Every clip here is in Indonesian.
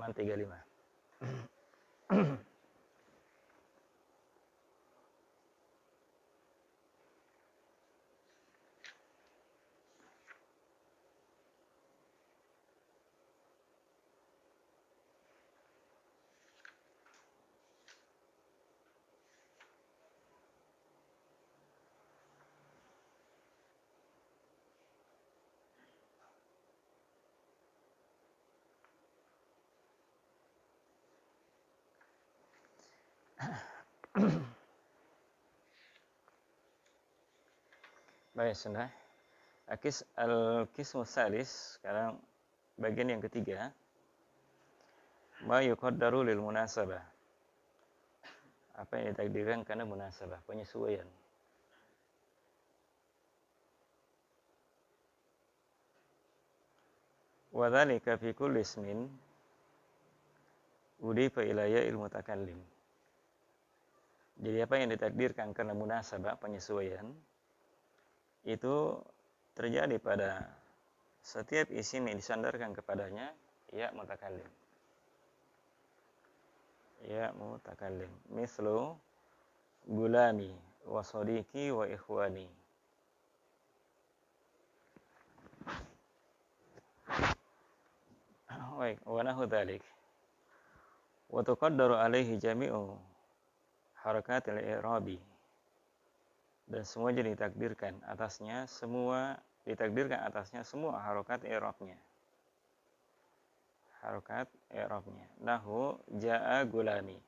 halaman 35. Baik, sudah. Al-qismu salis, sekarang bagian yang ketiga. Ma yuqaddaru lil munasabah. Apa yang ditakdirkan karena munasabah, penyesuaian. Wa dzalika fi kulli ismin udifa ila ya'il mutakallim. Jadi apa yang ditakdirkan karena munasabah, penyesuaian, itu terjadi pada setiap isim yang disandarkan kepadanya ya mutakallim. Ya mutakallim. Mislu gulami wa sadiqi wa ikhwani. Wa nahu dzalik. Wa tuqaddaru alaihi jami'u harakatil i'rabi. Dan semua jadi ditakdirkan atasnya semua harokat i'rabnya. Harokat i'rabnya. Nahu jaa gulami.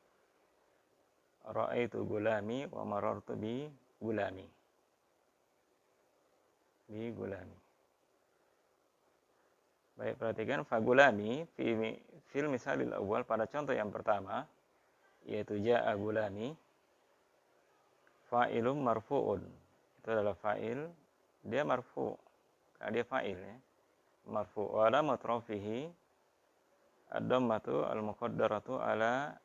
Ra'aitu gulami wa marartu bi gulami. Bi gulami. Baik, perhatikan fagulami fil misalil awal, pada contoh yang pertama yaitu jaa gulami. Fa'ilum marfu'un, itu adalah fa'il, dia marfu' karena dia fa'il ya. Marfu' wa alamat rafihi ad-dhammatu al-muqaddaratu ala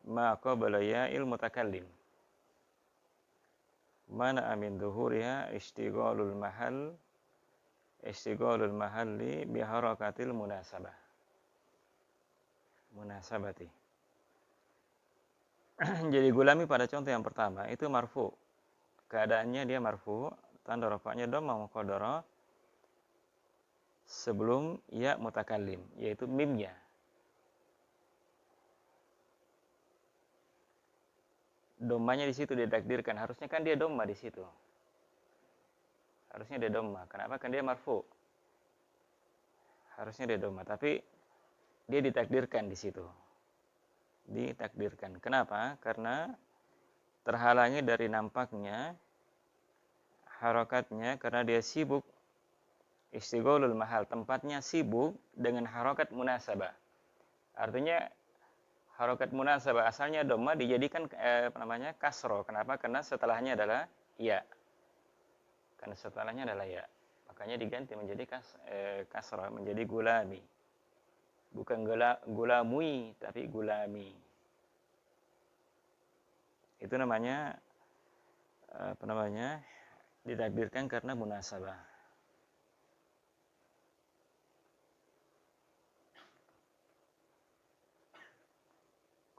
ma qabla ya'il mutakallim. Mana amin dhuhuriha ishtighalul mahalli bi harakatil munasabati. Jadi gulami pada contoh yang pertama itu marfu. Keadaannya dia marfu, tanda rafa'nya dhammah muqaddarah sebelum ya mutakallim, yaitu mimnya. Dhammahnya di situ ditakdirkan, harusnya kan dia dhammah di situ. Harusnya dia dhammah. Kenapa? Kan dia marfu. Harusnya dia dhammah, tapi dia ditakdirkan di situ. Ditakdirkan. Kenapa? Karena terhalangi dari nampaknya harokatnya karena dia sibuk istighalul mahal, tempatnya sibuk dengan harokat munasabah. Artinya harokat munasabah asalnya dhammah dijadikan kasro. Kenapa? Karena setelahnya adalah ya. Karena setelahnya adalah ya. Makanya diganti menjadi kasro, menjadi gulami. Bukan gulamui, tapi gulami. Itu namanya ditakdirkan karena munasabah.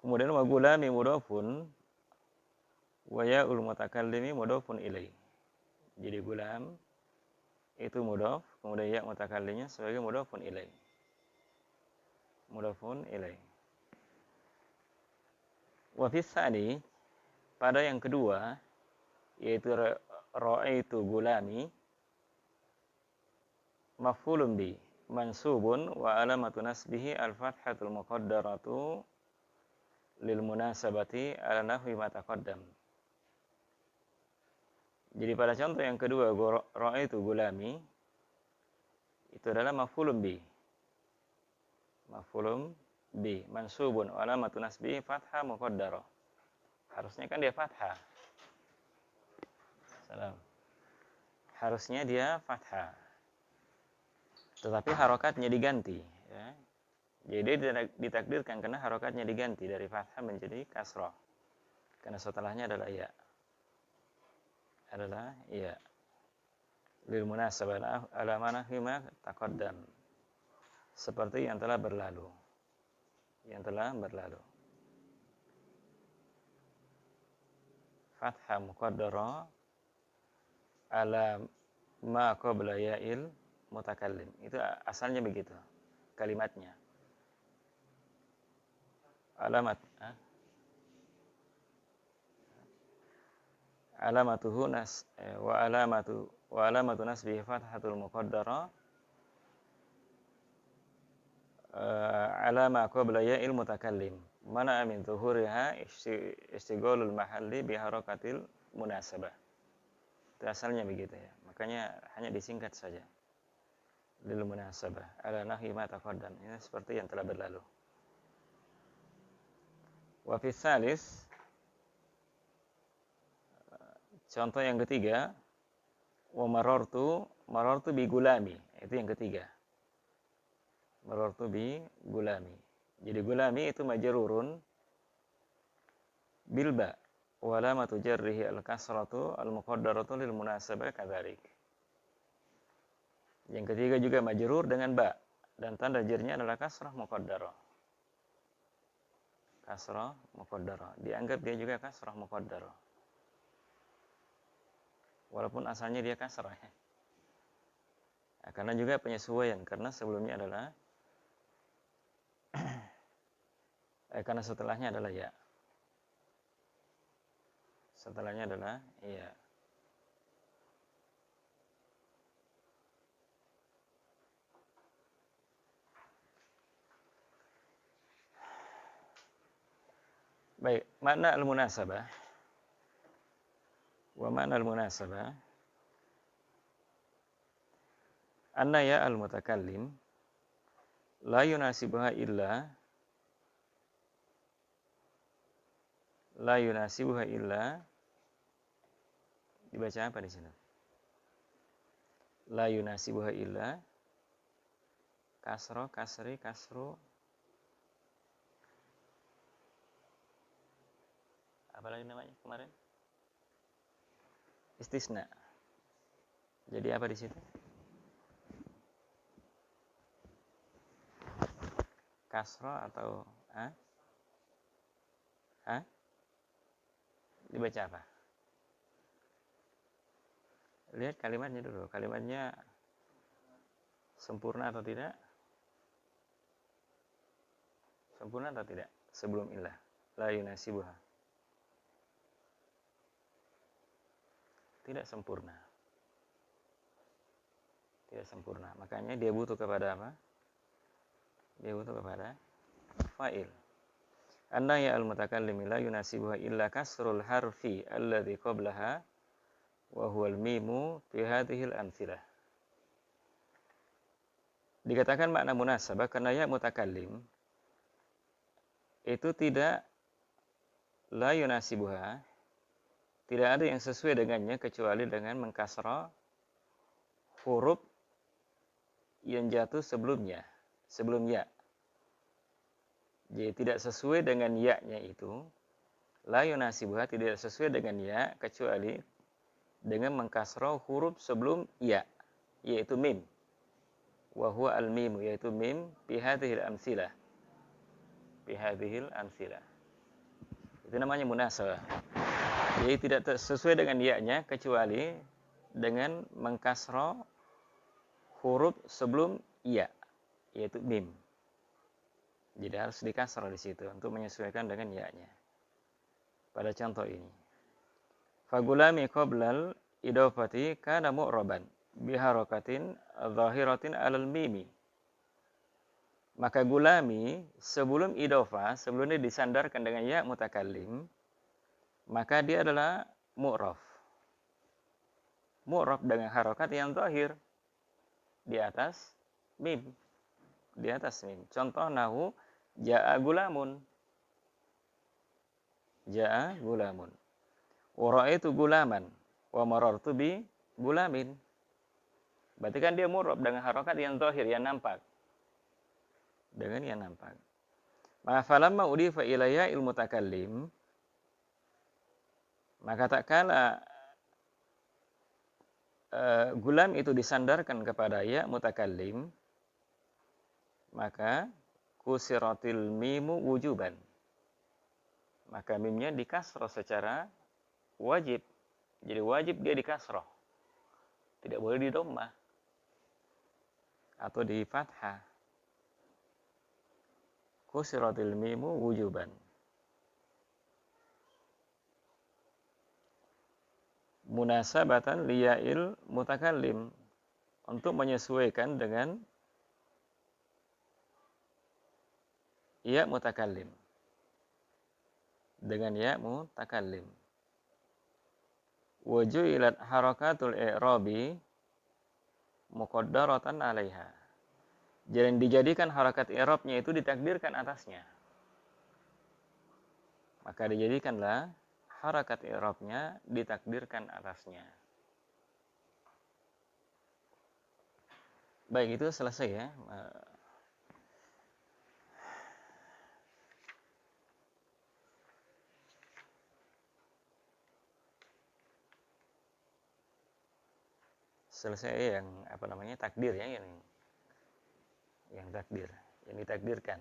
Kemudian wa gulami mudhafun wa ya'ul mutakallimi mudhafun ilai. Jadi gulam itu mudhaf, kemudian ya mutakallimnya sebagai mudhafun ilai. Mudhafun ilai. Wa fi tsani, pada yang kedua yaitu ra'aitu gulami, maf'ulun bi mansubun wa alamatu nasbihi al-fathatul muqaddaratu lil munasabati ala nahwi ma taqaddam. Jadi pada contoh yang kedua ra'aitu gulami itu adalah maf'ulun bi. Maf'ulun bi mansubun wa alamatu nasbihi fathah muqaddarah. Harusnya kan dia fathah. Salam. Harusnya dia fathah. Tetapi harokatnya diganti ya. Jadi ditakdirkan karena harokatnya diganti dari fathah menjadi kasrah. Karena setelahnya adalah ya. Adalah ya. Lil munasabah ala manahima taqaddam. Seperti yang telah berlalu. yang telah berlalu. Fathah muqaddara ala ma qabla ya'il mutakallim. Itu asalnya begitu kalimatnya. Alamat alamatuhu nas wa alamatu nasbihi fathatul muqaddara ala ma qabla ya'il mutakallim. Mana min zuhuriha istighalul mahalli bi harakatil munasabah. Itu asalnya begitu ya. Makanya hanya disingkat saja. Lil munasabah ala nahwi ma taqaddam. Ini seperti yang telah berlalu. Wa fi tsalis, contoh yang ketiga, wa marartu bi gulami. Itu yang ketiga. Marartu bi gulami. Jadi gulami itu majrurun bil ba. Wa alamatu jarrihi al-kasratu al-muqaddaratu lil munasabah kadzalik. Yang ketiga juga majrur dengan ba dan tanda jarnya adalah kasrah muqaddarah. Kasrah muqaddarah. Dianggap dia juga kasrah muqaddarah. Walaupun asalnya dia kasrah ya. Nah, karena juga penyesuaian, karena sebelumnya adalah karena setelahnya adalah ya. Setelahnya adalah ya. Baik, makna al-munasabah. Wa makna al-munasabah anna ya al-mutakallim la yunasibuha illa dibaca apa di sini? La yunasibuha illa kasro apa lagi namanya kemarin? Istisna. Jadi apa di situ? Kasro atau dibaca apa? Lihat kalimatnya dulu. Kalimatnya sempurna atau tidak? Sempurna atau tidak? Sebelum ilah. La yunasibuha. Tidak sempurna. Tidak sempurna. Makanya dia butuh kepada apa? Dia butuh kepada fa'il. Anna ya al-mutakallim la yunasibuha illa kasrul harfi alladhi qablaha wa huwa al-mimu fi hadhihi al-amthilah. Dikatakan makna munasabah karena ya mutakallim itu tidak la yunasibuha, tidak ada yang sesuai dengannya kecuali dengan mengkasrah huruf yang jatuh sebelum ya. Jadi tidak sesuai dengan ya-nya itu, la yunasibuha tidak sesuai dengan ya kecuali dengan mengkasrah huruf sebelum ya, yaitu mim. Wa huwa al-mim, yaitu mim fi hadhil amtsilah. Fi hadhil amtsilah. Itu namanya munasabah. Jadi tidak sesuai dengan ya-nya kecuali dengan mengkasrah huruf sebelum ya, yaitu mim. Jadi harus dikasrah di situ untuk menyesuaikan dengan ya-nya. Pada contoh ini. Fagulami qoblal idofati kana mu'raban biharakatin zahiratin alal mimi. Maka gulami sebelum idofah, sebelumnya disandarkan dengan ya mutakallim, maka dia adalah mu'raf. Mu'raf dengan harakat yang zahir di atas mim. Di atas mim. Contoh nahu ja'a gulamun. Ja'a gulamun. Wa ra'aitu gulaman wa marartu bi gulamin. Berarti kan dia mu'rab dengan harakat yang zahir, yang nampak. Dengan yang nampak. Maka falamma udifa ilayya mutakallim, maka tak kala gulam itu disandarkan kepada ya mutakallim, maka kusiratil mimu wujuban. Maka mimnya dikasroh secara wajib. Jadi wajib dia dikasroh. Tidak boleh di dhammah atau di fathah. Kusiratil mimu wujuban. Munasabatan liya'il mutakallim, untuk menyesuaikan dengan ya mutakallim, dengan ya mutakallim. Wujuilat harakatul i'rabi muqaddaratan 'alaiha. Jadi dijadikan harakat i'rabnya itu ditakdirkan atasnya. Maka dijadikanlah harakat i'rabnya ditakdirkan atasnya. Baik, itu selesai ya. Selesai yang apa namanya, takdir ya, yang takdir, yang ditakdirkan.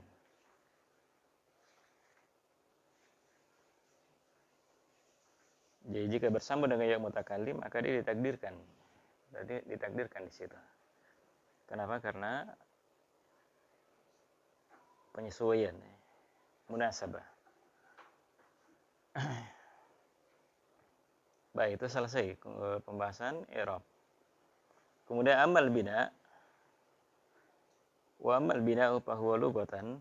Jadi jika bersama dengan ya mutakallim maka dia ditakdirkan. Jadi ditakdirkan di situ. Kenapa? Karena penyesuaian, munasabah. Baik, itu selesai pembahasan i'rab. Kemudian amal bina. Wa amal bina'u fahuwa lughatan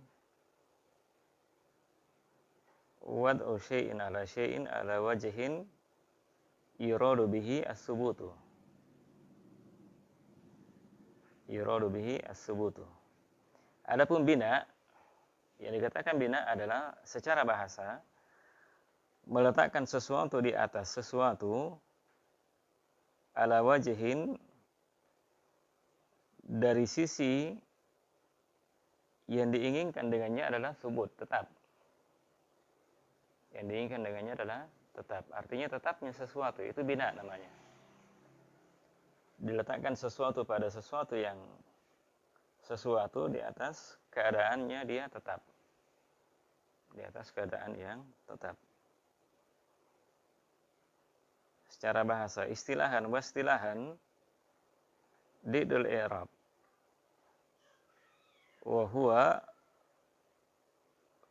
wad'u syai'in ala wajhin yuradu bihi as-subutu. Yuradu bihi as-subutu. Adapun bina, yang dikatakan bina adalah secara bahasa meletakkan sesuatu di atas sesuatu ala wajhin, dari sisi yang diinginkan dengannya adalah subut, tetap. Yang diinginkan dengannya adalah tetap. Artinya tetapnya sesuatu, itu bina namanya. Diletakkan sesuatu pada sesuatu yang sesuatu di atas keadaannya dia tetap. Di atas keadaan yang tetap. Secara bahasa, istilahan wastilahan didul i'rab. Wa huwa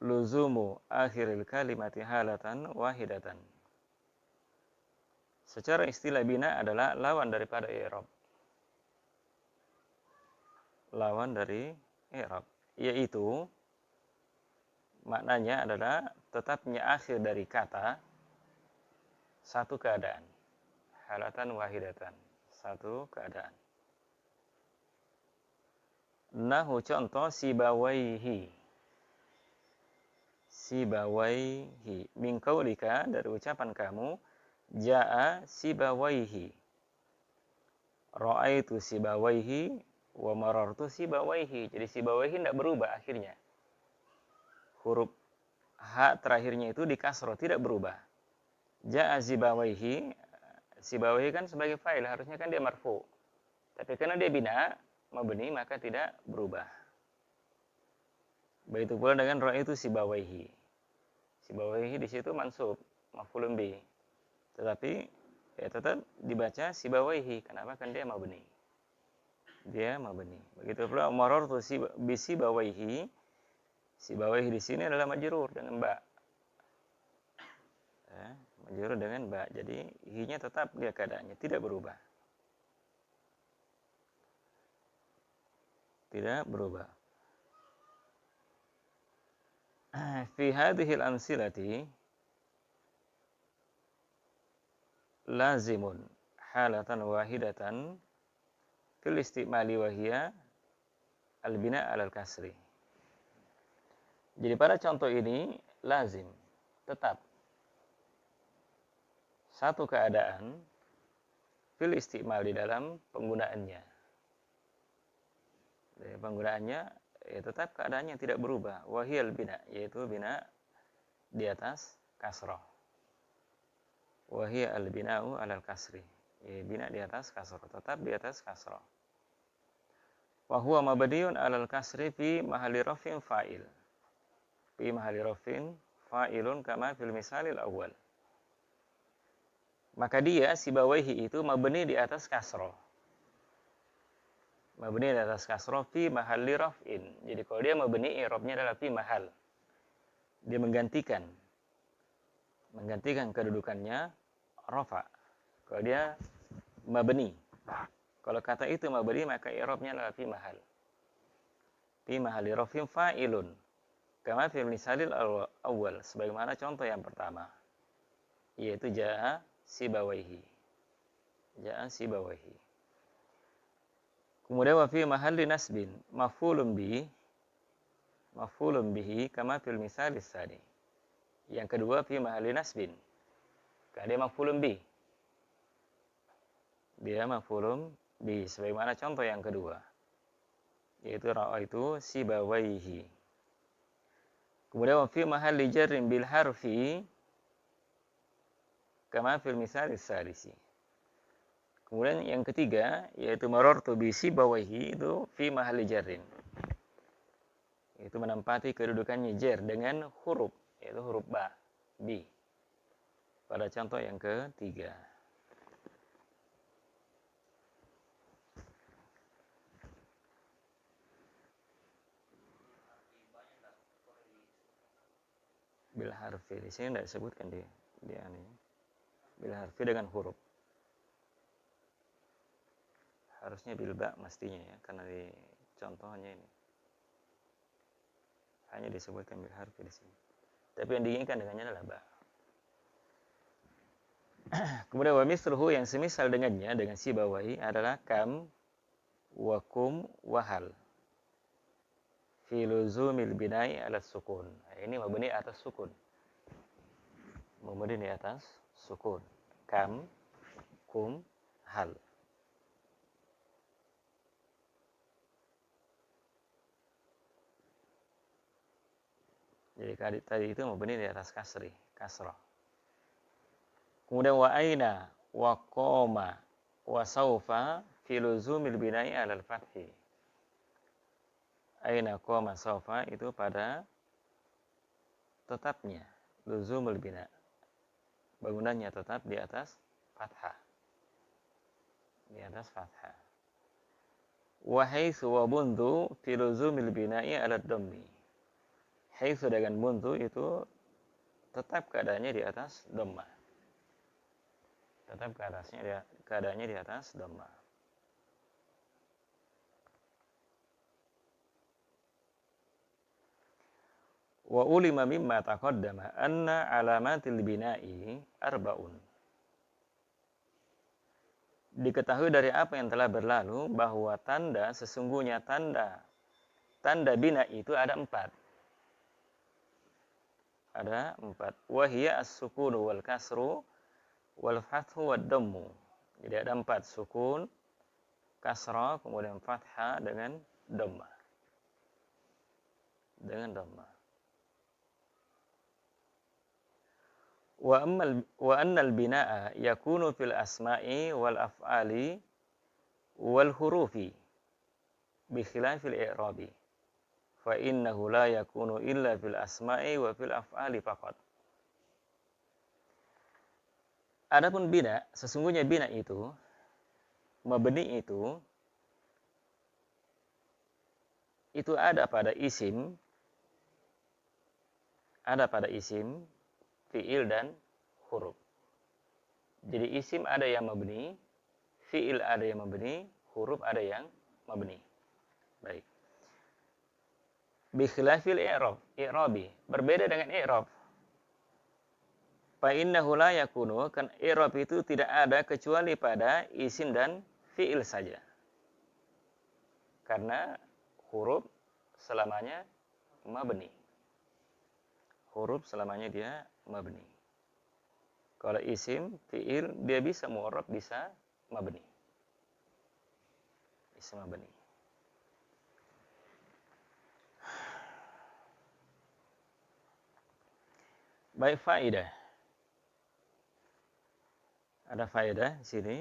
luzumu akhiril kalimati halatan wahidatan. Secara istilah bina adalah lawan daripada i'rab. Lawan dari i'rab, yaitu maknanya adalah tetapnya akhir dari kata satu keadaan. Halatan wahidatan, satu keadaan. Nahu contoh sibawaihi. Sibawaihi. Min qaulika, dari ucapan kamu, jaa sibawaihi. Ra'aitu sibawaihi wa marartu sibawaihi. Jadi sibawaihi tidak berubah akhirnya. Huruf ha terakhirnya itu di kasroh, tidak berubah. Jaa sibawaihi. Sibawaihi kan sebagai fa'il, harusnya kan dia marfu. Tapi karena dia bina mabni maka tidak berubah. Begitu pula dengan ra'aitu sibawaihi. Sibawaihi di situ mansub, maf'ulun bi. Tetapi ya tetap dibaca sibawaihi. Kenapa? Kan dia mabni. Dia mabni. Begitu pula marartu bi sibawaihi. Sibawaihi di sini adalah majrur dengan ba. Ya, majrur dengan ba. Jadi hi-nya tetap dia keadaannya, tidak berubah. Tidak berubah. Fi hadhil amsilati lazimun halatan wahidatan fil istimali wa hiya al-bina 'alal kasri. Jadi pada contoh ini lazim, tetap satu keadaan fil istimal, di dalam penggunaannya. Penggunaannya ya tetap keadaannya tidak berubah. Wahiyal bina, yaitu bina di atas kasroh. Wahiyal bina'u alal kasri, ya, bina di atas kasroh, tetap di atas kasroh. wa huwa mabniun 'alal kasri fi mahalli raf'in fa'il. Fi mahalli raf'in fa'ilun kama fil misalil awal. Maka dia sibawaihi itu mabni di atas kasroh. Mabni di atas kasroh fi mahalli raf'in. Jadi kalau dia mabni, i'rabnya adalah fi mahal. Dia menggantikan kedudukannya rafa. Kalau dia mabni. Kalau kata itu mabni, maka i'rabnya adalah fi mahal. Fi mahalli raf'in fa'ilun. Kama fil misalil awal. Sebagaimana contoh yang pertama. Yaitu ja'a sibawaihi. Ja'a sibawaihi. Kemudian wa fi mahalli nasbin maf'ulun bihi kama fil misalis tsani. Yang kedua fi mahalli nasbin. Karena dia maf'ulun bi. Dia maf'ulun bi sebagaimana contoh yang kedua. Yaitu ra'aitu sibawaihi. Kemudian wa fi mahalli jarrin bil harfi kama fil misalis tsalisi. Kemudian yang ketiga yaitu marartu bi sibawaihi itu fi mahalli jarrin. Itu menempati kedudukannya jar dengan huruf yaitu huruf ba, bi. Pada contoh yang ketiga. Bil harfi di sini tidak disebutkan dia ini. Bil harfi dengan huruf. Harusnya bil ba mestinya ya, karena di contohnya ini hanya disebutkan bil harfi di sini. Tapi yang diinginkan dengannya adalah ba. Kemudian wa misluhu yang semisal dengannya dengan sibawaihi adalah kam wa kum wa hal. Fi luzumil bina'i ala sukun. Ini mabni atas sukun. Mabni di atas sukun. Kam, kum, hal. Jadi tadi itu mabni di atas kasrah. Kemudian wa aina, wa qoma, wa saufa fi luzumil bina'i 'alal fathi. Aina, qoma, saufa itu pada tetapnya luzumul bina. Bangunannya tetap di atas fathah. Di atas fathah. Wa haitsu wa bundu fi luzumil bina'i 'alad dhammi. Haitsu dengan mundu itu tetap keadaannya di atas dhamma. Tetap keadaannya di atas dhamma. Wa ulima mimma taqaddama anna alamatil bina'i arba'un. Diketahui dari apa yang telah berlalu bahwa sesungguhnya tanda bina itu ada 4. Ada 4. Wahiyya as-sukunu wal kasru wal fathu wad dhammu. Jadi ada 4. Sukun, kasrah, kemudian fathah dengan dhamma. Dengan dhamma. Wa annal bina'a yakunu fil asma'i wal af'ali wal hurufi bi khilafil i'rabi. Fa innahu la yakunu illa fil asma'i wa fil af'ali faqat. Adapun bina, sesungguhnya bina itu mabni itu ada pada isim, fi'il dan huruf. Jadi isim ada yang mabni, fi'il ada yang mabni, huruf ada yang mabni. Baik. Bi khilafil i'rabi, berbeda dengan i'rab. Fa innahu la yakunu, kan i'rab itu tidak ada kecuali pada isim dan fi'il saja. Karena huruf selamanya mabni. Huruf selamanya dia mabni. Kalau isim, fi'il, dia bisa mu'rab, bisa mabni. Bisa mabni. Baik, faedah. Ada faedah di sini.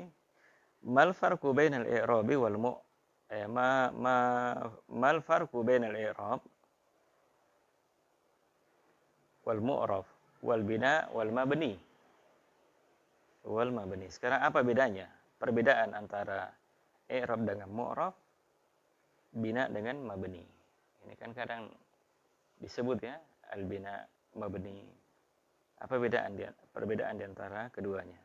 Mal farqu bainal i'rabi wal mal farqu bainal i'rab wal mu'rab wal bina wal mabni wal mabni. Sekarang apa bedanya? Perbedaan antara i'rab dengan mu'rab, bina dengan mabni. Ini kan kadang disebut ya, al bina, mabni. Apa perbedaan di antara keduanya?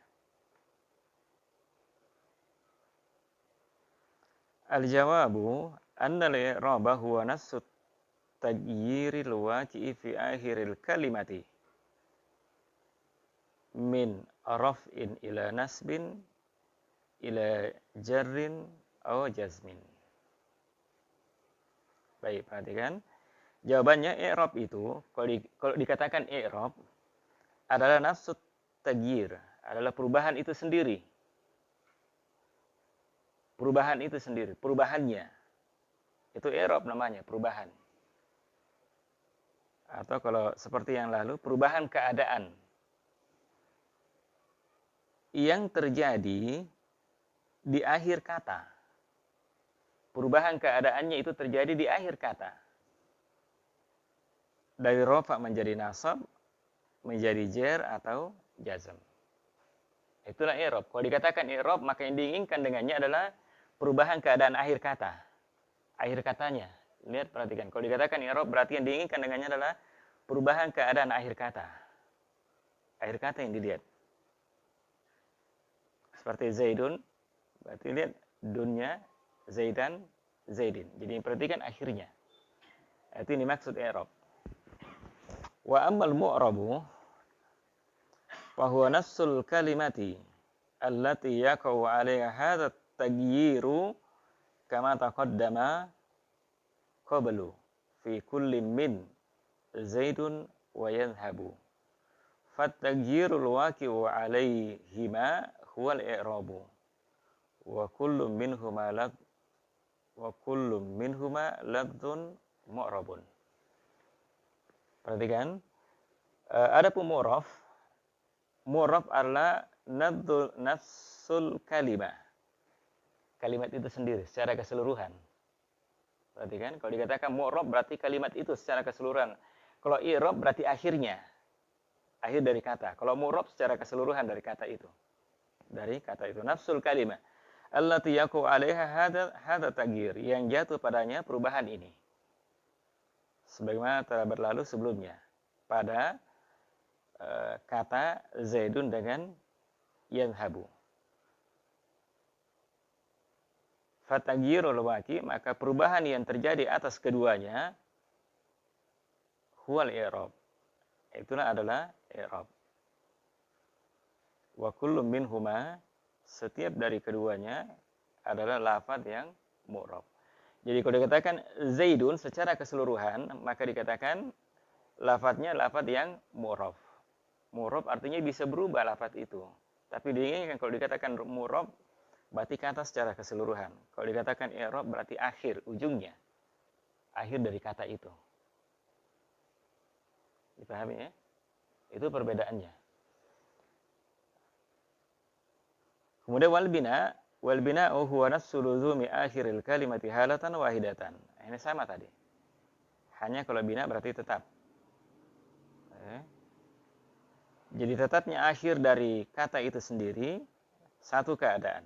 Al jawabu anna al-i'raba huwa nassu tagyiril waqi'i fi akhiril kalimati min raf'in ila nasbin ila jarrin aw jazmin. Baik, perhatikan. Jawabannya i'rab itu kalau dikatakan i'rab adalah nafsu tagyir, adalah perubahan itu sendiri. Perubahan itu sendiri, perubahannya. Itu i'rab namanya, perubahan. Atau kalau seperti yang lalu, perubahan keadaan yang terjadi di akhir kata. Perubahan keadaannya itu terjadi di akhir kata. Dari rafa menjadi nasab, menjadi jer atau jazm. Itulah i'rab. Kalau dikatakan i'rab, maka yang diinginkan dengannya adalah perubahan keadaan akhir kata. Akhir katanya. Lihat, perhatikan. Kalau dikatakan i'rab, berarti yang diinginkan dengannya adalah perubahan keadaan akhir kata. Akhir kata yang dilihat. Seperti Zaidun, berarti lihat dunnya, Zaidan, Zaidin. Jadi perhatikan akhirnya. Itu ini maksud i'rab. Wa ammal mu'rabu wa huwa nafsul kalimati allati yaqa'u 'alaiha hadha at-taghyiru kama taqaddama qablu fi kulli min Zaidun wa yadhhabu. Fat-taghyirul waqi'u 'alaihima huwal i'rabu wa kullu minhuma lafdzun mu'rabun. Perhatikan, adapun mu'rab adalah nafsul kalimah. Kalimat itu sendiri secara keseluruhan. Perhatikan, kalau dikatakan mu'rab berarti kalimat itu secara keseluruhan. Kalau i'rab berarti akhirnya. Akhir dari kata. Kalau mu'rab secara keseluruhan dari kata itu. Dari kata itu. Nafsul kalimah. Allati yaqu 'alaiha hadza taghyir, yang jatuh padanya perubahan ini. Sebagaimana telah berlalu sebelumnya pada kata Zaidun dengan yadhhabu. Fatagyirul waqi, maka perubahan yang terjadi atas keduanya huwal i'rab. Itulah adalah i'rab. Wa kullu minhuma, setiap dari keduanya adalah lafaz yang mu'rab. Jadi kalau dikatakan Zaidun secara keseluruhan, maka dikatakan lafadznya lafadz yang mu'rab. Mu'rab artinya bisa berubah lafadz itu. Tapi diinginkan kalau dikatakan mu'rab, berarti kata secara keseluruhan. Kalau dikatakan i'rab, berarti akhir, ujungnya. Akhir dari kata itu. Dipahami ya? Itu perbedaannya. Kemudian wal bina'u huwa nafsu luzumi akhiril kalimati halatan wahidatan. Ini sama tadi. Hanya kalau bina berarti tetap. Jadi tetapnya akhir dari kata itu sendiri satu keadaan.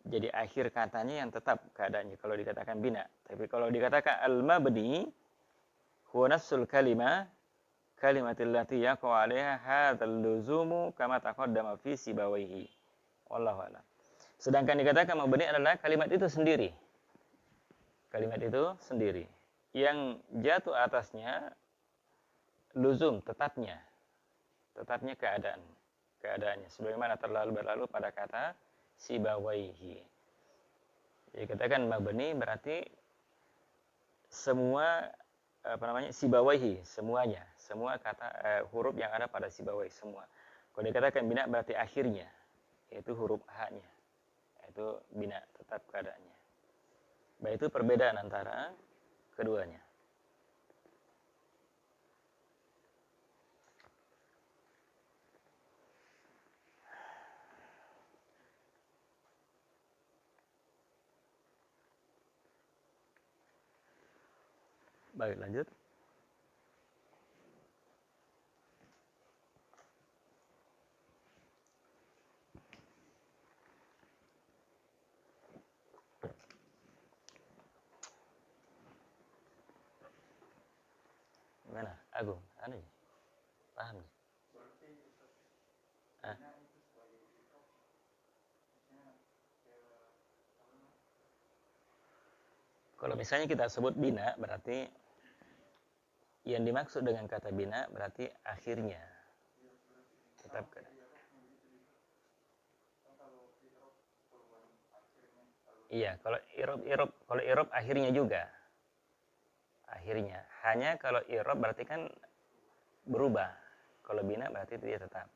Jadi akhir katanya yang tetap keadaannya kalau dikatakan bina. Tapi kalau dikatakan al-mabni huwa nafsul kalimatil lati yaqa'u 'alaiha hadzal luzumu kama taqaddama fi sibawaihi. Wallahu a'lam. Sedangkan dikatakan mabni adalah kalimat itu sendiri. Kalimat itu sendiri. Yang jatuh atasnya luzum, tetapnya. Tetapnya keadaannya. Sebagaimana berlalu pada kata sibawaihi. Jadi katakan mabni berarti semua sibawaihi, semuanya. Semua kata huruf yang ada pada sibawaihi, semua. Kalau dikatakan bina berarti akhirnya. Yaitu huruf H-nya. Itu bina, tetap keadaannya. Baik, itu perbedaan antara keduanya. Baik, lanjut. Gimana? Agung, anu paham nih? Ah, kalau misalnya kita sebut bina, berarti yang dimaksud dengan kata bina berarti akhirnya. Tetap iya, kalau irob akhirnya juga. Akhirnya. Hanya kalau irob berarti kan berubah. Kalau bina berarti dia tetap.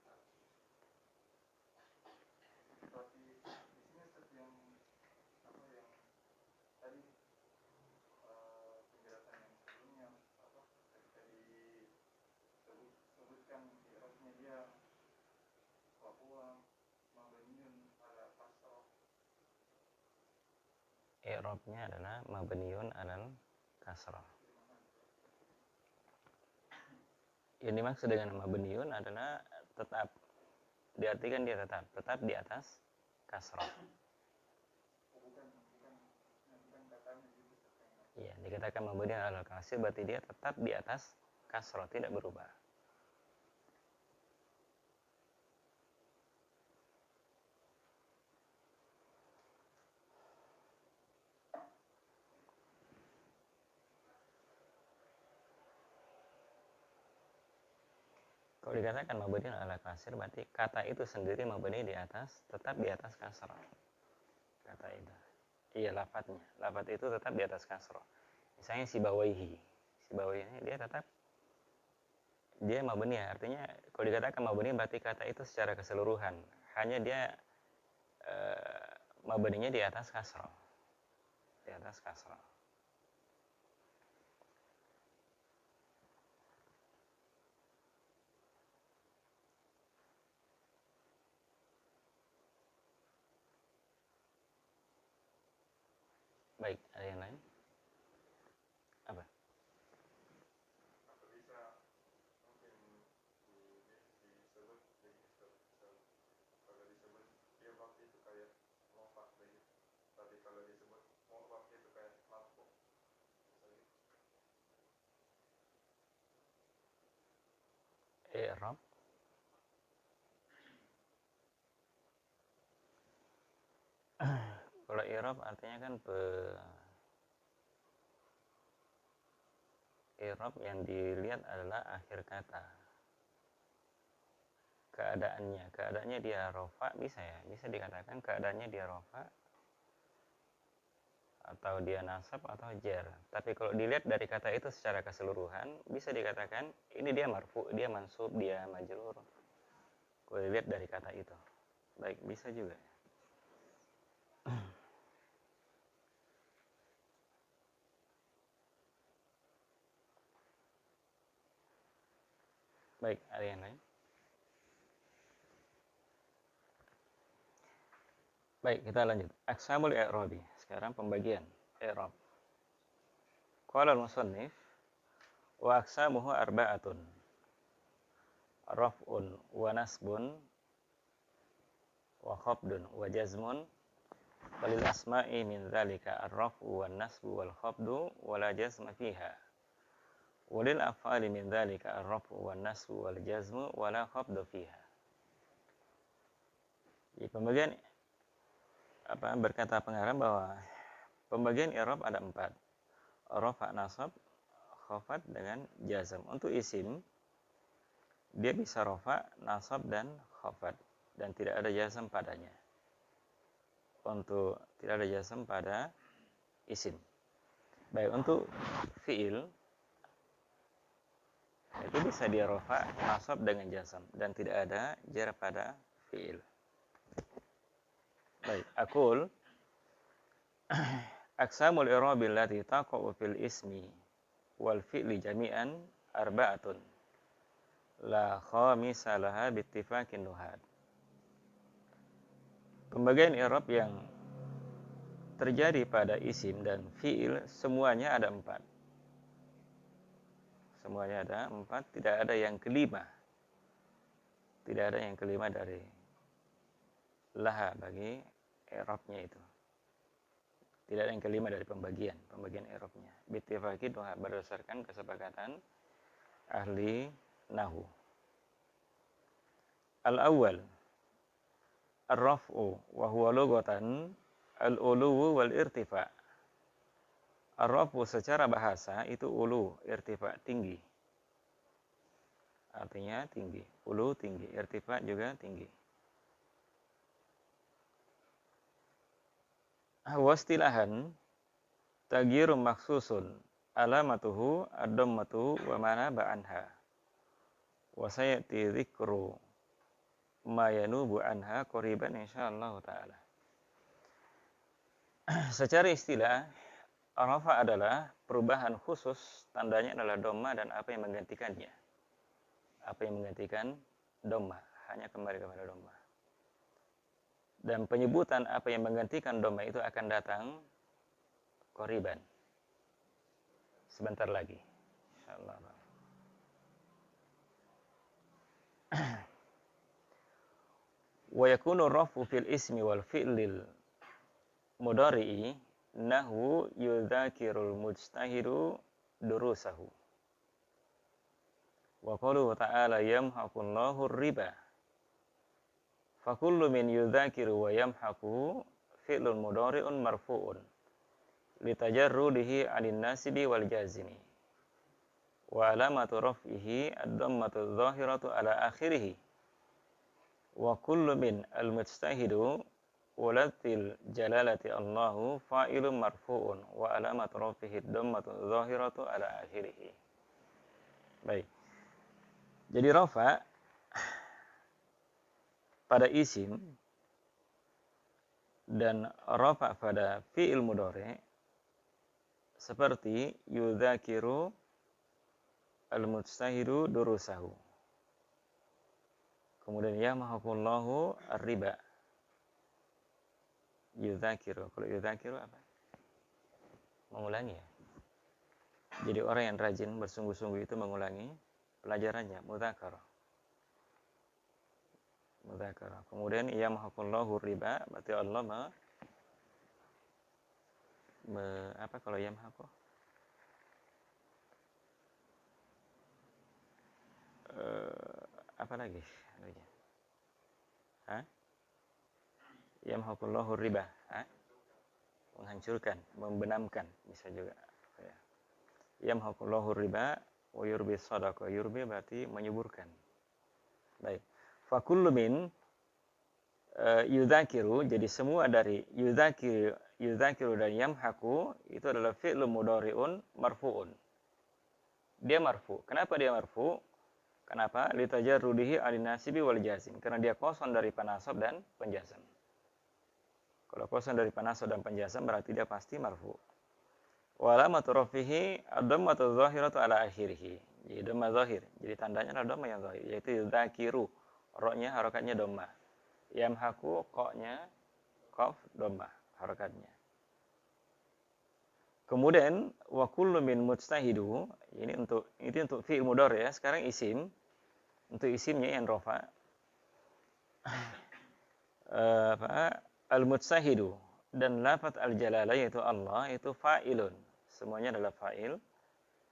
I'rabnya adalah mabniun alal kasrah. Yang dimaksud dengan mabniun adalah tetap. Diartikan dia tetap di atas kasrah. Iya, dikatakan mabniun alal kasrah berarti dia tetap di atas kasrah, tidak berubah. Kalau dikatakan mabniun ala kasir berarti kata itu sendiri mabni di atas, tetap di atas kasrah. Kata itu. Iya, lafadznya. Lafadz itu tetap di atas kasrah. Misalnya sibawaihi. Sibawaihi dia tetap dia mabni, artinya kalau dikatakan mabni berarti kata itu secara keseluruhan. Hanya dia mabninya di atas kasrah. Di atas kasrah. Baik, ada yang lain? Apa? I'rab. Kalau i'rab artinya kan i'rab yang dilihat adalah akhir kata. Keadaannya dia rofa, bisa ya, bisa dikatakan keadaannya dia rofa atau dia nasab atau jar. Tapi kalau dilihat dari kata itu secara keseluruhan, bisa dikatakan ini dia marfu, dia mansub, dia majrur. Kalau dilihat dari kata itu, baik, bisa juga. Baik, ada yang lain? Baik, kita lanjut. Aqsamul i'rabi. Sekarang pembagian i'rab. Qala al-musannif wa aqsamuhu arba'atun. Raf'un wa nasbun wa khafdun wa jazmun. Walil asma'i min dzalika ar-raf'u wan nasbu wal khafdu wa la jazma fiha. Walil af'ali min dzalika ar-raf'u wan nasbu wal jazmu wa la khafdu fiha. Di pembagian berkata pengarang bahwa pembagian i'rab ada 4. Rafa, nasab, khafad dengan jazm. Untuk isim dia bisa rafa, nasab dan khafad dan tidak ada jazm padanya. Untuk tidak ada jazm pada isim. Baik, untuk fiil itu bisa dia rafa, nasab dengan jazm dan tidak ada jar pada fiil. Baik, aqul aqsamul i'rabi allati taqa'u fil ismi wal fi'li jami'an arba'atun la khamisa laha bittifaqin nuhat. Pembagian i'rab yang terjadi pada isim dan fi'il semuanya ada 4. Semuanya ada 4, tidak ada yang kelima. Tidak ada yang kelima dari laha bagi i'rabnya itu. Tidak ada yang kelima dari pembagian i'rabnya. Bittifaqi berdasarkan kesepakatan ahli nahwu. Al-awwal ar-raf'u wa huwa lughatan al-uluwu wal irtifa'. Ar-raf'u secara bahasa itu ulu, irtifa' tinggi. Artinya tinggi, ulu tinggi, irtifa' juga tinggi. Wastilahan tagyirum maksusun alamatuhu ad-dhammatu wa manaba anha. Wa sayati dzikru ma yanubu anha qoriban insyaallah taala. Secara istilah, rafa adalah perubahan khusus, tandanya adalah dhamma dan apa yang menggantikannya. Apa yang menggantikan dhamma, hanya kembali kepada dhamma. Dan penyebutan apa yang menggantikan dhamma itu akan datang qoriban. Sebentar lagi. Insyaallah. Wa yakunu rafu fil ismi wal fi'lil mudhari'i nahwu yudzakirul mujtahidu durusahu. Wa qaluhu ta'ala yamhaqullahu riba. Fa kullu min yudzakiru wa yamhaqu fi'lun mudhari'un marfu'un litajarrudihi 'anil nasibi wal jazimi. Wa alamatu raf'ihi ad-dhammatu adh-dhahiratu ala akhirih. Wa kullu min al-mujtahidu walatil jalalati Allahu fa'ilun marfu'un wa alamatu rafihi ad-dhammatu adh-dhahiratu ala akhirih. Baik. Jadi rafa pada isim dan rafa pada fi'il mudhari seperti yudzakiru al-mujtahidu durusahu. Kemudian yamhaqullahu ar-riba. Yudzakiru. Kalau yudzakiru apa? Mengulangi ya. Jadi orang yang rajin bersungguh-sungguh itu mengulangi pelajarannya, mudzakarah. Mudzakarah. Kemudian yamhaqullahu riba, berarti Allah apa kalau yamhaqu? Apa lagi? Yamhaqullahu riba, menghancurkan, membenamkan, bisa juga. Yamhaqullahu riba wa yurbi shadaqah. Yurbi berarti menyuburkan. Baik. Fa kullu min yudzakiru, jadi semua dari yudzakiru dan yamhaqu itu adalah fi'lun mudhari'un marfu'un. Dia marfu. Kenapa dia marfu? Kenapa? Litajarrudihi 'anil nasibi wal jazim. Karena dia kosong dari panasab dan penjazam. Kalau kosong dari panasab dan penjazam berarti dia pasti marfu. Wa alamatu rafihi ad-dhammatu adh-dhahiratu ala akhirih. Jadi dhamma zahir. Jadi tandanya adalah dhamma yang zahir, yaitu yudzakiru. Ra-nya harakatnya dhamma. Yamhaqu qa-nya qaf dhamma harakatnya. Kemudian wa kullu min mujtahidu, ini untuk fi'il mudhari ya. Sekarang isim. Untuk isimnya yang rafa. Al-mujtahidu dan lafaz al-jalalah yaitu Allah itu fa'ilun. Semuanya adalah fa'il.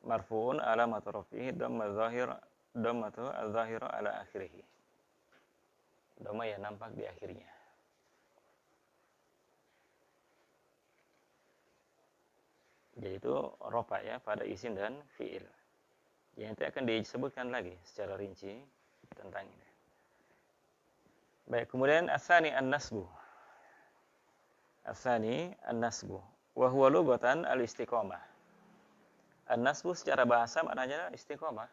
Marfu'un alamatu rafihi dhammatu adh-dhahira ala akhirih. Dhamma yang nampak di akhirnya. Jadi itu rafa ya pada isim dan fi'il. Yang nanti akan disebutkan lagi secara rinci tentang ini. Baik, kemudian asani an-nasbu. Asani an-nasbu wa huwa lughatan al-istiqamah. An-nasbu secara bahasa maknanya istiqamah.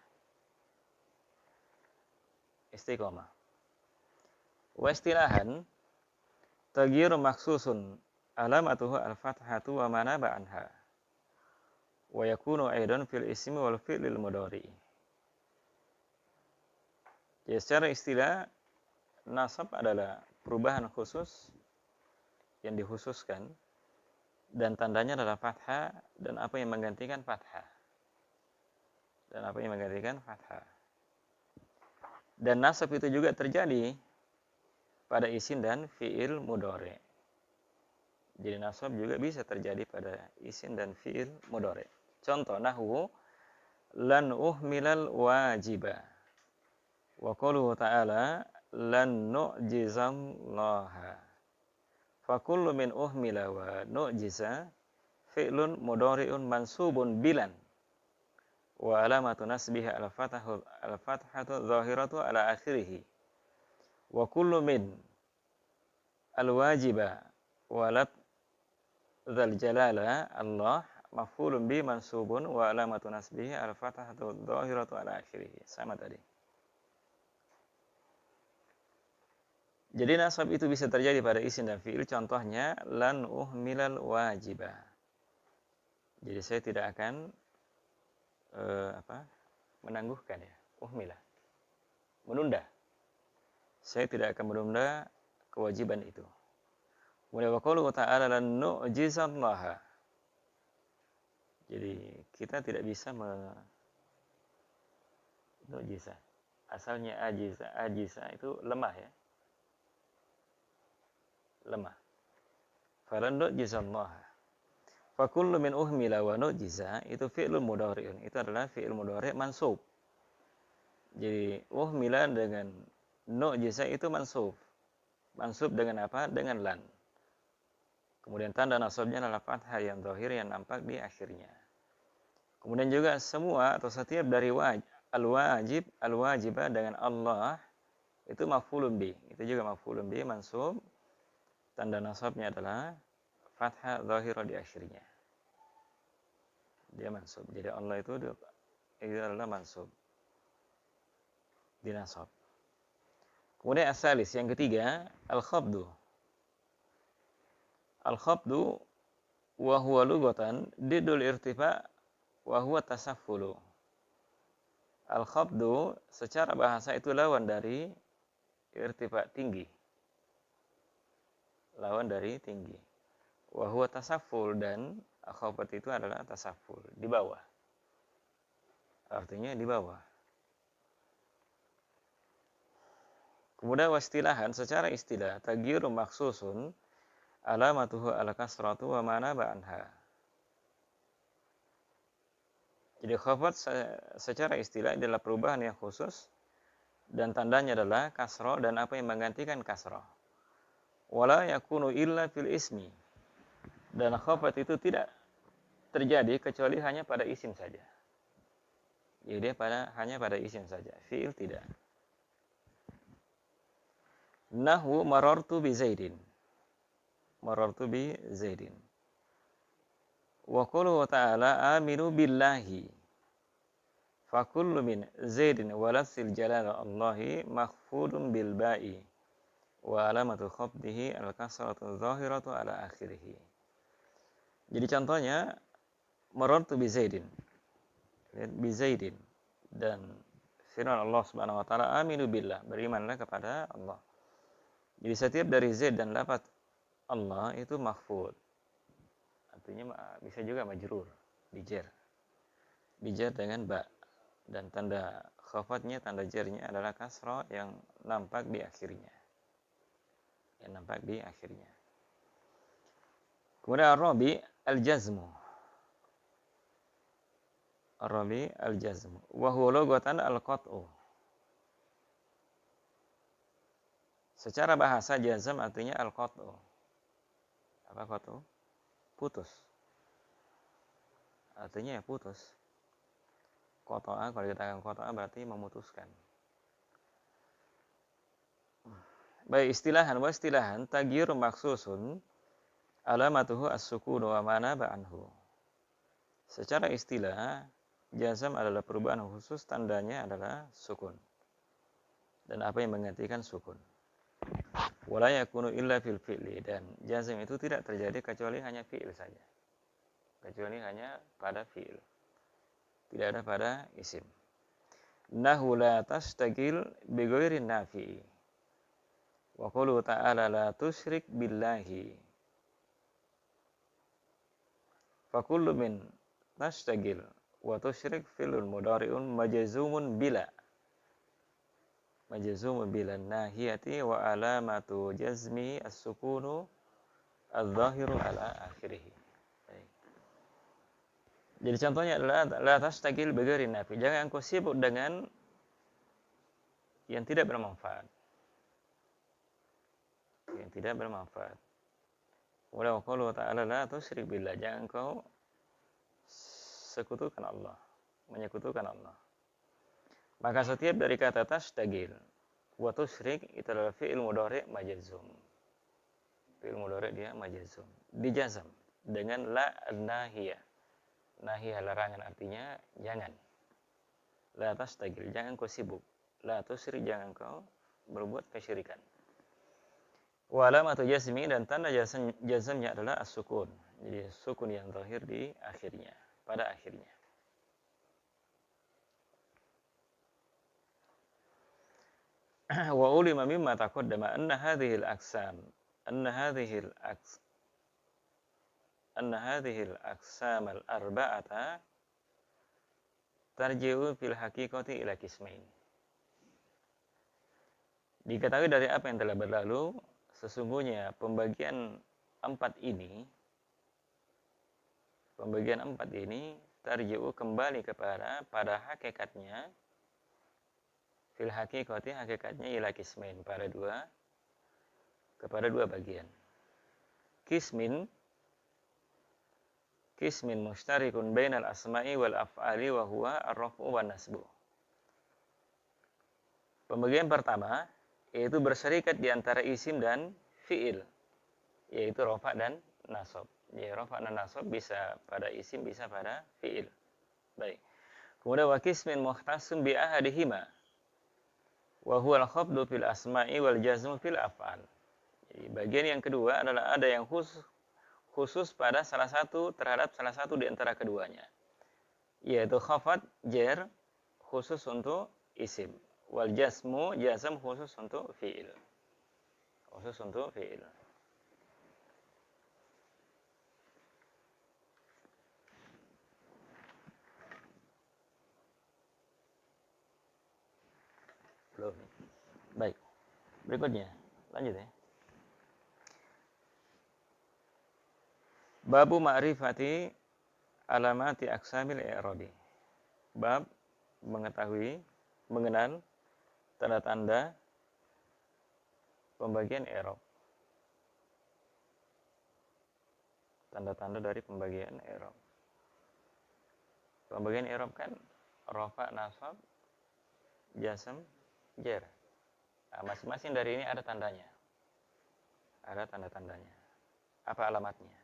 Istiqamah. Wa istilahan tagyiru maksusun alamatuhu al-fathatu wa manaba anha. Wa yakunu aidan fil ismi wal fi'lil mudhari. Jadi secara istilah nasab adalah perubahan khusus yang dikhususkan dan tandanya adalah fathah dan apa yang menggantikan fathah. dan apa yang menggantikan fathah. Dan nasab itu juga terjadi pada isim dan fi'il mudhari. Jadi nasab juga bisa terjadi pada isim dan fi'il mudhari. Contoh nahwu lan uhmilal wajiba. Wa qauluhu ta'ala lan nu'jizallaha. Fa kullu min uhmila wa nu'jiza fi'lun mudhari'un mansubun bilan. Wa alamatu nasbihi al-fathatu dhahiratu ala akhirih. Wa kullu min al-wajiba walad dzal jalala Allah maf'ulun bi mansubun wa alamatu nasbihi al-fathatu dhahiratu ala akhirih. Sama tadi. Jadi nasab itu bisa terjadi pada isim dan fi'il. Contohnya lan uhmilal wajiba. Jadi saya tidak akan menangguhkan ya, uhmila. Menunda. Saya tidak akan menunda kewajiban itu. Kemudian wa qauluhu ta'ala lan nu'jizallaha. Jadi kita tidak bisa nu'jiza. Asalnya ajiza itu lemah ya. Lemah. Falan nu'jizallaha. Fa kullu min uhmila wa nu'jiza itu fi'lun mudhari'un. Itu adalah fi'il mudhari' mansub. Jadi uhmila dengan nu'jiza itu mansub. Mansub dengan apa? Dengan lan. Kemudian tanda nasabnya adalah fathah yang zahir yang nampak di akhirnya. Kemudian juga semua atau setiap dari al-wajibah dengan Allah itu maf'ulun bi. Itu juga maf'ulun bi mansub. Tanda nasabnya adalah fathah zahirah di akhirnya. Dia mansub. Jadi Allah itu adalah mansub. Dinasab. Kemudian asalis yang ketiga, al-khabdu. Al-khabdu wa huwa lughatan didul irtifa wa huwa tasaffulu. Al-khabdu secara bahasa itu lawan dari irtifa tinggi. Lawan dari tinggi. Wa huwa tasafful dan khafat itu adalah tasafful, di bawah. Artinya di bawah. Kemudian wastilahan secara istilah tagyiru maksusun alamatuhu al-kasratu wa manaba anha. Jadi khafat secara istilah adalah perubahan yang khusus dan tandanya adalah kasrah dan apa yang menggantikan kasrah. Wala yakunu illa fil ismi. Dan khafat itu tidak terjadi kecuali hanya pada isim saja. Jadi dia hanya pada isim saja. Fi'il tidak. Nahwu marartu bi Zaidin. Marartu bi Zaidin. Wa qulu ta'ala aminu billahi. Fa kullu min Zaidin walasil jalala Allahi makhfudun bil ba'i. Wa alamatu khafdihi al-kasratu zahiratu ala akhirih. Jadi contohnya marartu bi Zaidin. Bi Zaidin dan firman Allah Subhanahu wa taala aminu billah, berimanlah kepada Allah. Jadi setiap dari Zaid dan lafaz Allah itu mahfud. Artinya bisa juga majrur, dijer. Dijer dengan ba dan tanda khafatnya, tanda jernya adalah kasrah yang nampak di akhirnya. Yang nampak di akhirnya. Kemudian ar-rabi al-jazmu. Ar-rabi al-jazmu. Wa huwa lughatan al-qat'u. Secara bahasa jazm artinya al-qat'u. Apa qat'u? Putus. Artinya ya putus. Qata'a, kalau dikatakan qata'a berarti memutuskan. Baik istilahan tagyir maksusun alamatuhu as-sukun wa manaba anhu. Secara istilah jazm adalah perubahan khusus, tandanya adalah sukun. Dan apa yang menggantikan sukun. Wala yakunu illa fil fi'li, dan jazm itu tidak terjadi kecuali hanya fi'il saja. Kecuali hanya pada fi'il. Tidak ada pada isim. Nahu la tastaqil bi ghairi nafi'i. Wa qulu ta'ala la tusyrik billahi. Fa kullu min tastaqil Wa tusyrik fi'lun mudhari'un majzumun bila. Majzumun bila nahiyati wa alamatu jazmi as-sukunu adz-dhahiru ala akhirih. Jadi contohnya adalah la tastagil bighairi nafi. Jangan engkau sibuk dengan yang tidak bermanfaat. Yang tidak bermanfaat. Wa qala ta'ala la tusyrik billah. Jangan engkau sekutukan Allah, menyekutukan Allah. Maka setiap dari kata tastagil wa tusyrik itu adalah fi'il mudhari' majzum. Fi'il mudhari' dia majzum. Dijazam dengan la nahiyah. Nahiyah larangan artinya jangan. La tastagil, jangan kau sibuk. La tusyrik, jangan kau berbuat kesyirikan. Wa alamatu jazmi, dan tanda jazmnya adalah as-sukun. Jadi sukun yang zahir di akhirnya, pada akhirnya. Wa ulima mimma taqaddama anna hadhihi al-aqsam al-aqsam al-arba'ata tarji'u fil haqiqati ila qismain. Diketahui dari apa yang telah berlalu, sesungguhnya pembagian empat ini tarji'u kembali pada hakikatnya, fil haqiqati hakikatnya ila qismain, kepada dua bagian. Qismin mushtarikun bainal asma'i wal af'ali wa huwa ar-raf'u wan nasbu. Pembagian pertama yaitu berserikat di antara isim dan fi'il, yaitu rafa' dan nasab. Ya, rafa' dan nasab bisa pada isim, bisa pada fi'il. Baik. Kemudian wa qismin mukhtassun bi ahadihima wa huwa al-khafdu fil asma'i wal jazmu fil af'al. Jadi bagian yang kedua adalah ada yang khusus pada terhadap salah satu di antara keduanya, yaitu khafad jar khusus untuk isim, wal jazm khusus untuk fi'il. Belum. Baik. Berikutnya, lanjut ya. Babu ma'rifati alamati aqsamil i'rabi. Bab mengenal tanda-tanda pembagian i'rab. Tanda-tanda dari pembagian i'rab. Pembagian i'rab kan rafa', nasab, jazm, jar. Nah, masing-masing dari ini ada tandanya. Ada tanda-tandanya. Apa alamatnya?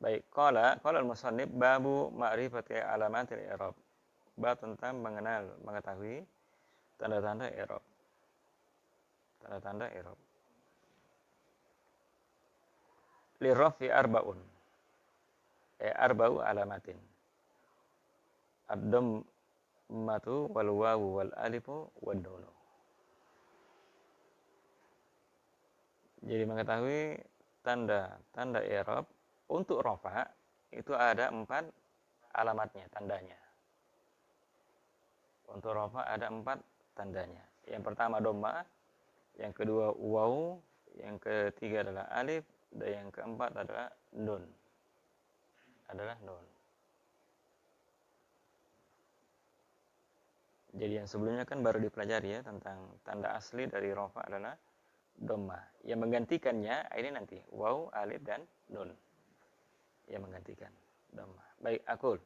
Baik, qala al-musannif babu ma'rifati alamatil i'rab. Bab tentang mengetahui tanda-tanda i'rab. Tanda-tanda i'rab. Lirrafi arba'un. Arba'u alamatin. Ad-dhammatu wal wawu wal alifu wad nun. Jadi mengetahui tanda i'rab untuk rafa itu ada 4 alamatnya, tandanya. Untuk rafa ada 4 tandanya. Yang pertama dhamma, yang kedua waw, yang ketiga adalah alif, dan yang keempat adalah nun. Jadi yang sebelumnya kan baru dipelajari ya tentang tanda asli dari rafa adalah dhamma. Yang menggantikannya ini nanti waw, alif dan nun. Yang menggantikan dhamma. Baik, aqul.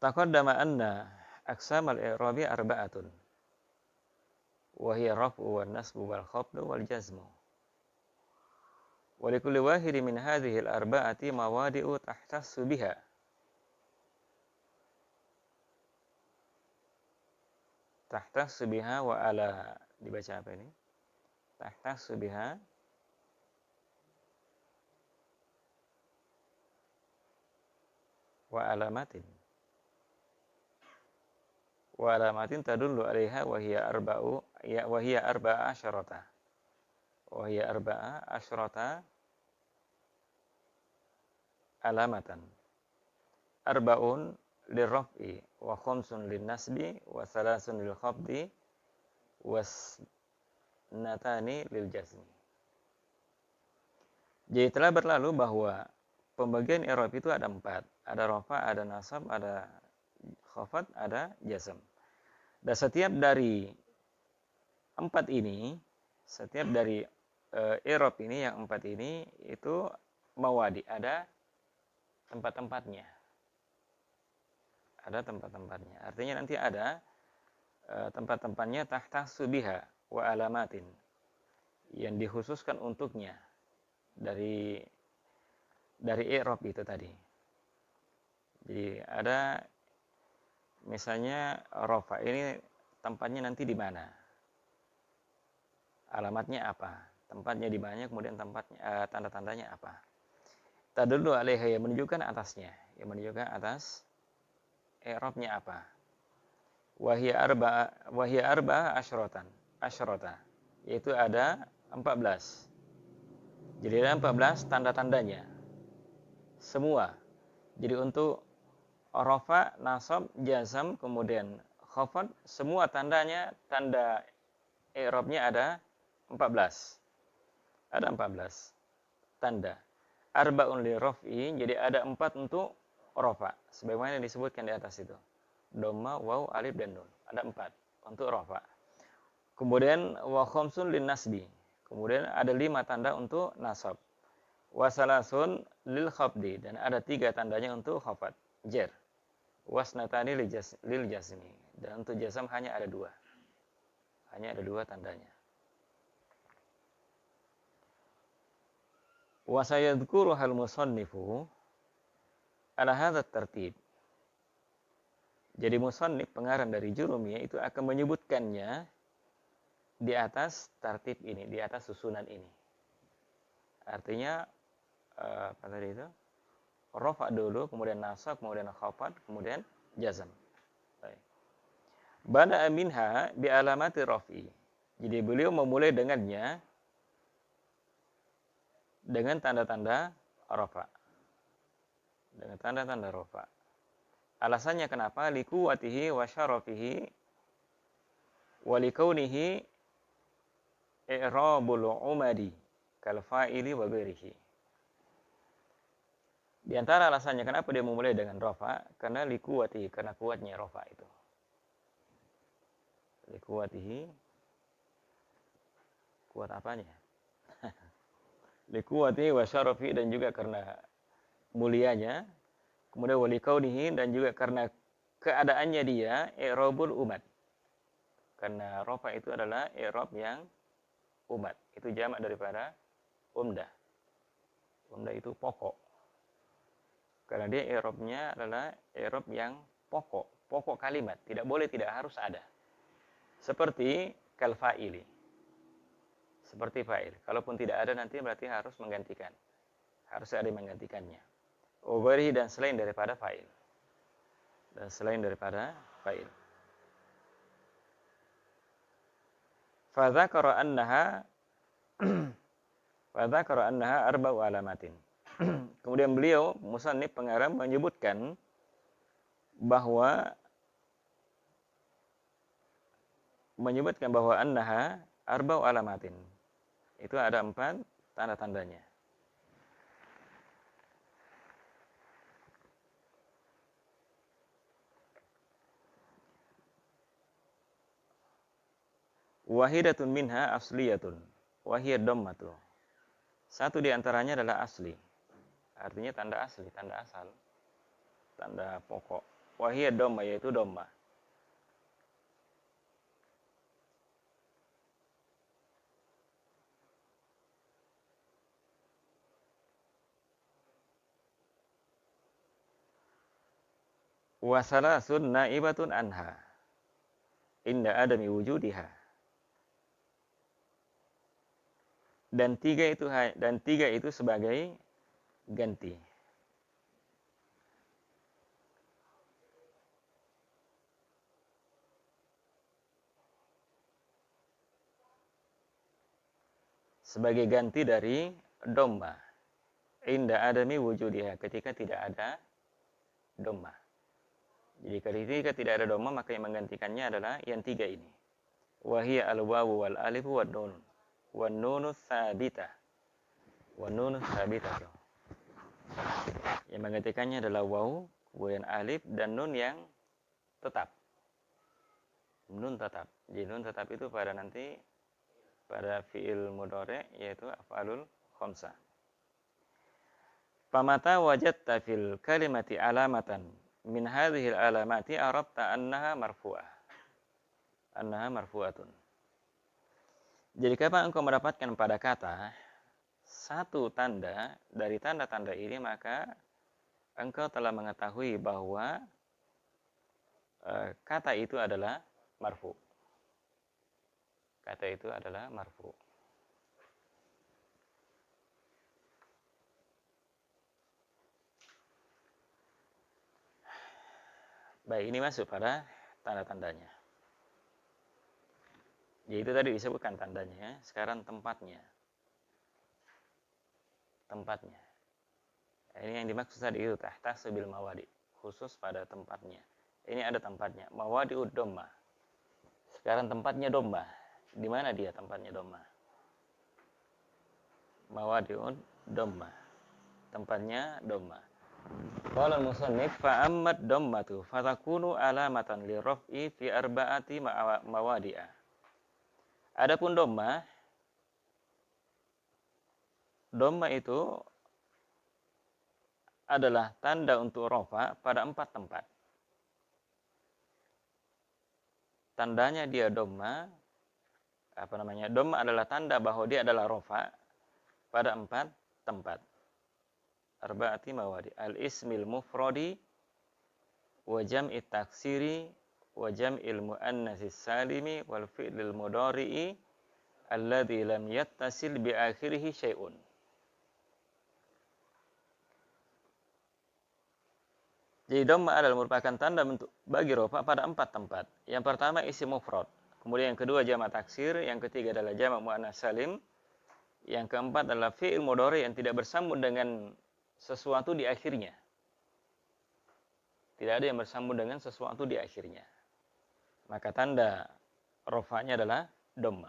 Taqaddama anna aqsamal i'rabi arba'atun. Wa hiya raf'u wan nasbu wal khafdu wal jazmu. Wa likulli wahidin min hadhihi al-arba'ati mawadi'u tahtassu biha. Tahtassu biha wa ala, dibaca apa ini? Tahtassu biha wa alamatin tadullu 'alaiha wa hiya arba'a asyarata alamatan. arba'un lirraf'i wa khamsun linnasbi wa thalathun lil khafdi wasnatani lil jazmi. Jadi telah berlalu bahwa pembagian i'rab itu ada 4. Ada rafa, ada nasab, ada khafad, ada jazm. Dan setiap dari 4 ini, setiap dari i'rab ini yang 4 ini itu mawadi, ada tempat-tempatnya. Ada tempat-tempatnya. Artinya nanti ada tempat-tempatnya tahta subiha wa alamatin yang dikhususkan untuknya dari i'rab itu tadi. Jadi ada misalnya rafa ini tempatnya nanti di mana? Alamatnya apa? Tempatnya di mana? Kemudian tempatnya tanda-tandanya apa? Tadullu alaiha, yang menunjukkan atasnya, yang menunjukkan atas i'rabnya apa? Wahia arba'a asyrota, yaitu ada 14. Jadi ada 14 tanda-tandanya. Semua. Jadi untuk rafa, nasab, jazam, kemudian khafad, semua tandanya, tanda i'rabnya ada 14. Ada 14 tanda. Arba'un li raf'i, jadi ada 4 untuk rafa. Sebagaimana disebutkan di atas itu. Dhamma, waw, alif, dan nun. Ada 4 untuk rafa. Kemudian wa khamsun lin nasbi. Kemudian ada 5 tanda untuk nasab. Wa salasun lil khafdi, dan ada 3 tandanya untuk khafad, jar. Wasnatani lil jazmi, dan untuk jazam hanya ada 2. Hanya ada 2 tandanya. Wa sayadhkuru hal musannifu ala hadha tertib. Jadi musannif, pengarang dari Jurumiyah, itu akan menyebutkannya di atas tertib ini, di atas susunan ini. Artinya apa tadi itu? Rafa dulu, kemudian nasab, kemudian khafad, kemudian jazam. Baik. Bada'a minha bi alamati raf'i. Jadi beliau memulai dengannya dengan tanda-tanda rafa. Dengan tanda-tanda rafa. Alasannya kenapa? Liquwatihi wa syarafihi wa likaunihi i'rabul umadi kal fa'ili wa ghairihi. Di antara alasannya kenapa dia memulai dengan rafa, karena liquwatihi, karena kuatnya rafa itu. Liquwatihi, kuat apanya? Liquwatihi wa syarafihi, dan juga karena mulianya. Kemudian wa likaunihi, dan juga karena keadaannya dia i'rabul umad. Karena rafa itu adalah i'rab yang umad. Itu jamak daripada umdah. Umdah itu pokok. Karena dia i'rabnya adalah i'rab yang pokok. Pokok kalimat. Tidak boleh, tidak harus ada. Seperti kal fa'ili. Seperti fa'il. Kalaupun tidak ada nanti berarti harus menggantikan. Harus ada yang menggantikannya. Ughairihi, dan selain daripada fa'il. Dan selain daripada fa'il. Fadzakara annaha arba'u alamatin. Kemudian beliau, musannif pengarang, menyebutkan bahwa annaha arba'u alamatin. Itu ada 4 tanda-tandanya. Wahidatun minha asliyatun wa hiya dhammatu. Satu di antaranya adalah asli. Artinya tanda asli, tanda asal. Tanda pokok. Wa hiya dhamma, yaitu dhamma. Wa salasun naibatun anha inda adami wujudiha. Dan 3 itu sebagai ganti. Sebagai ganti dari dhamma. Inda adami wujudiha, ketika tidak ada domma. Jadi ketika tidak ada domma, maka yang menggantikannya adalah yang tiga ini. Wahia al-wawu wal alifu wad nun. Wan nunu tsabitah. Wan nunu tsabitah. Yang menggantikannya adalah wawu, kemudian alif dan nun yang tetap. Nun tetap. Jadi nun tetap itu pada fi'il mudhari yaitu af'alul khamsah. Famata wajadta fil kalimati alamatan min hadhihi alamati arabta annaha marfu'ah. Annaha marfu'atun. Jadi kapan engkau mendapatkan pada kata satu tanda dari tanda-tanda ini, maka engkau telah mengetahui bahwa kata itu adalah marfu. Kata itu adalah marfu. Baik, ini masuk pada tanda-tandanya. Jadi itu tadi disebutkan tandanya, sekarang tempatnya. Tempatnya. Ini yang dimaksud tadi itu tahta sebil mawadi, khusus pada tempatnya. Ini ada tempatnya, mawadi'ud domma. Sekarang tempatnya domma. Di mana dia tempatnya domma? Mawadi'ud domma. Tempatnya domma. Qala al-musannif fa ammat dammatu fatakunu alamatan li raf'i fi arba'ati mawadi'a. Adapun domma itu adalah tanda untuk rafa pada 4 tempat. Tandanya dia domma, domma adalah tanda bahwa dia adalah rafa pada 4 tempat. Arba'ati mawadi, al-ismil mufradi wa jam'i taksiri wa jam'il muannatsis salimi wal fi'lil mudhari'i alladzi lam yattasil bi akhirih syai'un. Jadi dhamma adalah merupakan tanda bentuk bagi rafa pada 4 tempat. Yang pertama isim mufrad, kemudian yang kedua jamak taksir, yang ketiga adalah jamak muannats salim, yang keempat adalah fi'il mudhari yang tidak bersambung dengan sesuatu di akhirnya. Tidak ada yang bersambung dengan sesuatu di akhirnya. Maka tanda rafa'nya adalah dhamma.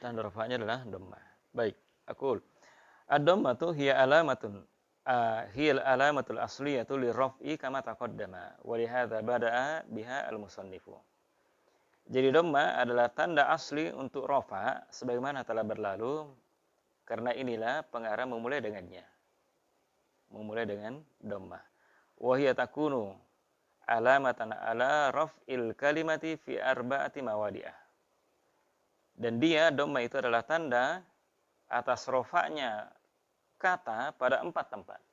Tanda rafa'nya adalah dhamma. Baik, aqul. Ad-dhammatu hiya alamatul asliyatu lirraf'i kama taqaddama. Wa li hadza bada'a biha al-musannifu. Jadi dhamma adalah tanda asli untuk rafa sebagaimana telah berlalu, karena inilah pengarang memulai dengannya. Memulai dengan dhamma. Wa hiya takunu alamatan ala raf'il kalimati fi arba'ati mawadi'ah. Dan dia dhamma itu adalah tanda atas rafa'nya kata pada 4 tempat.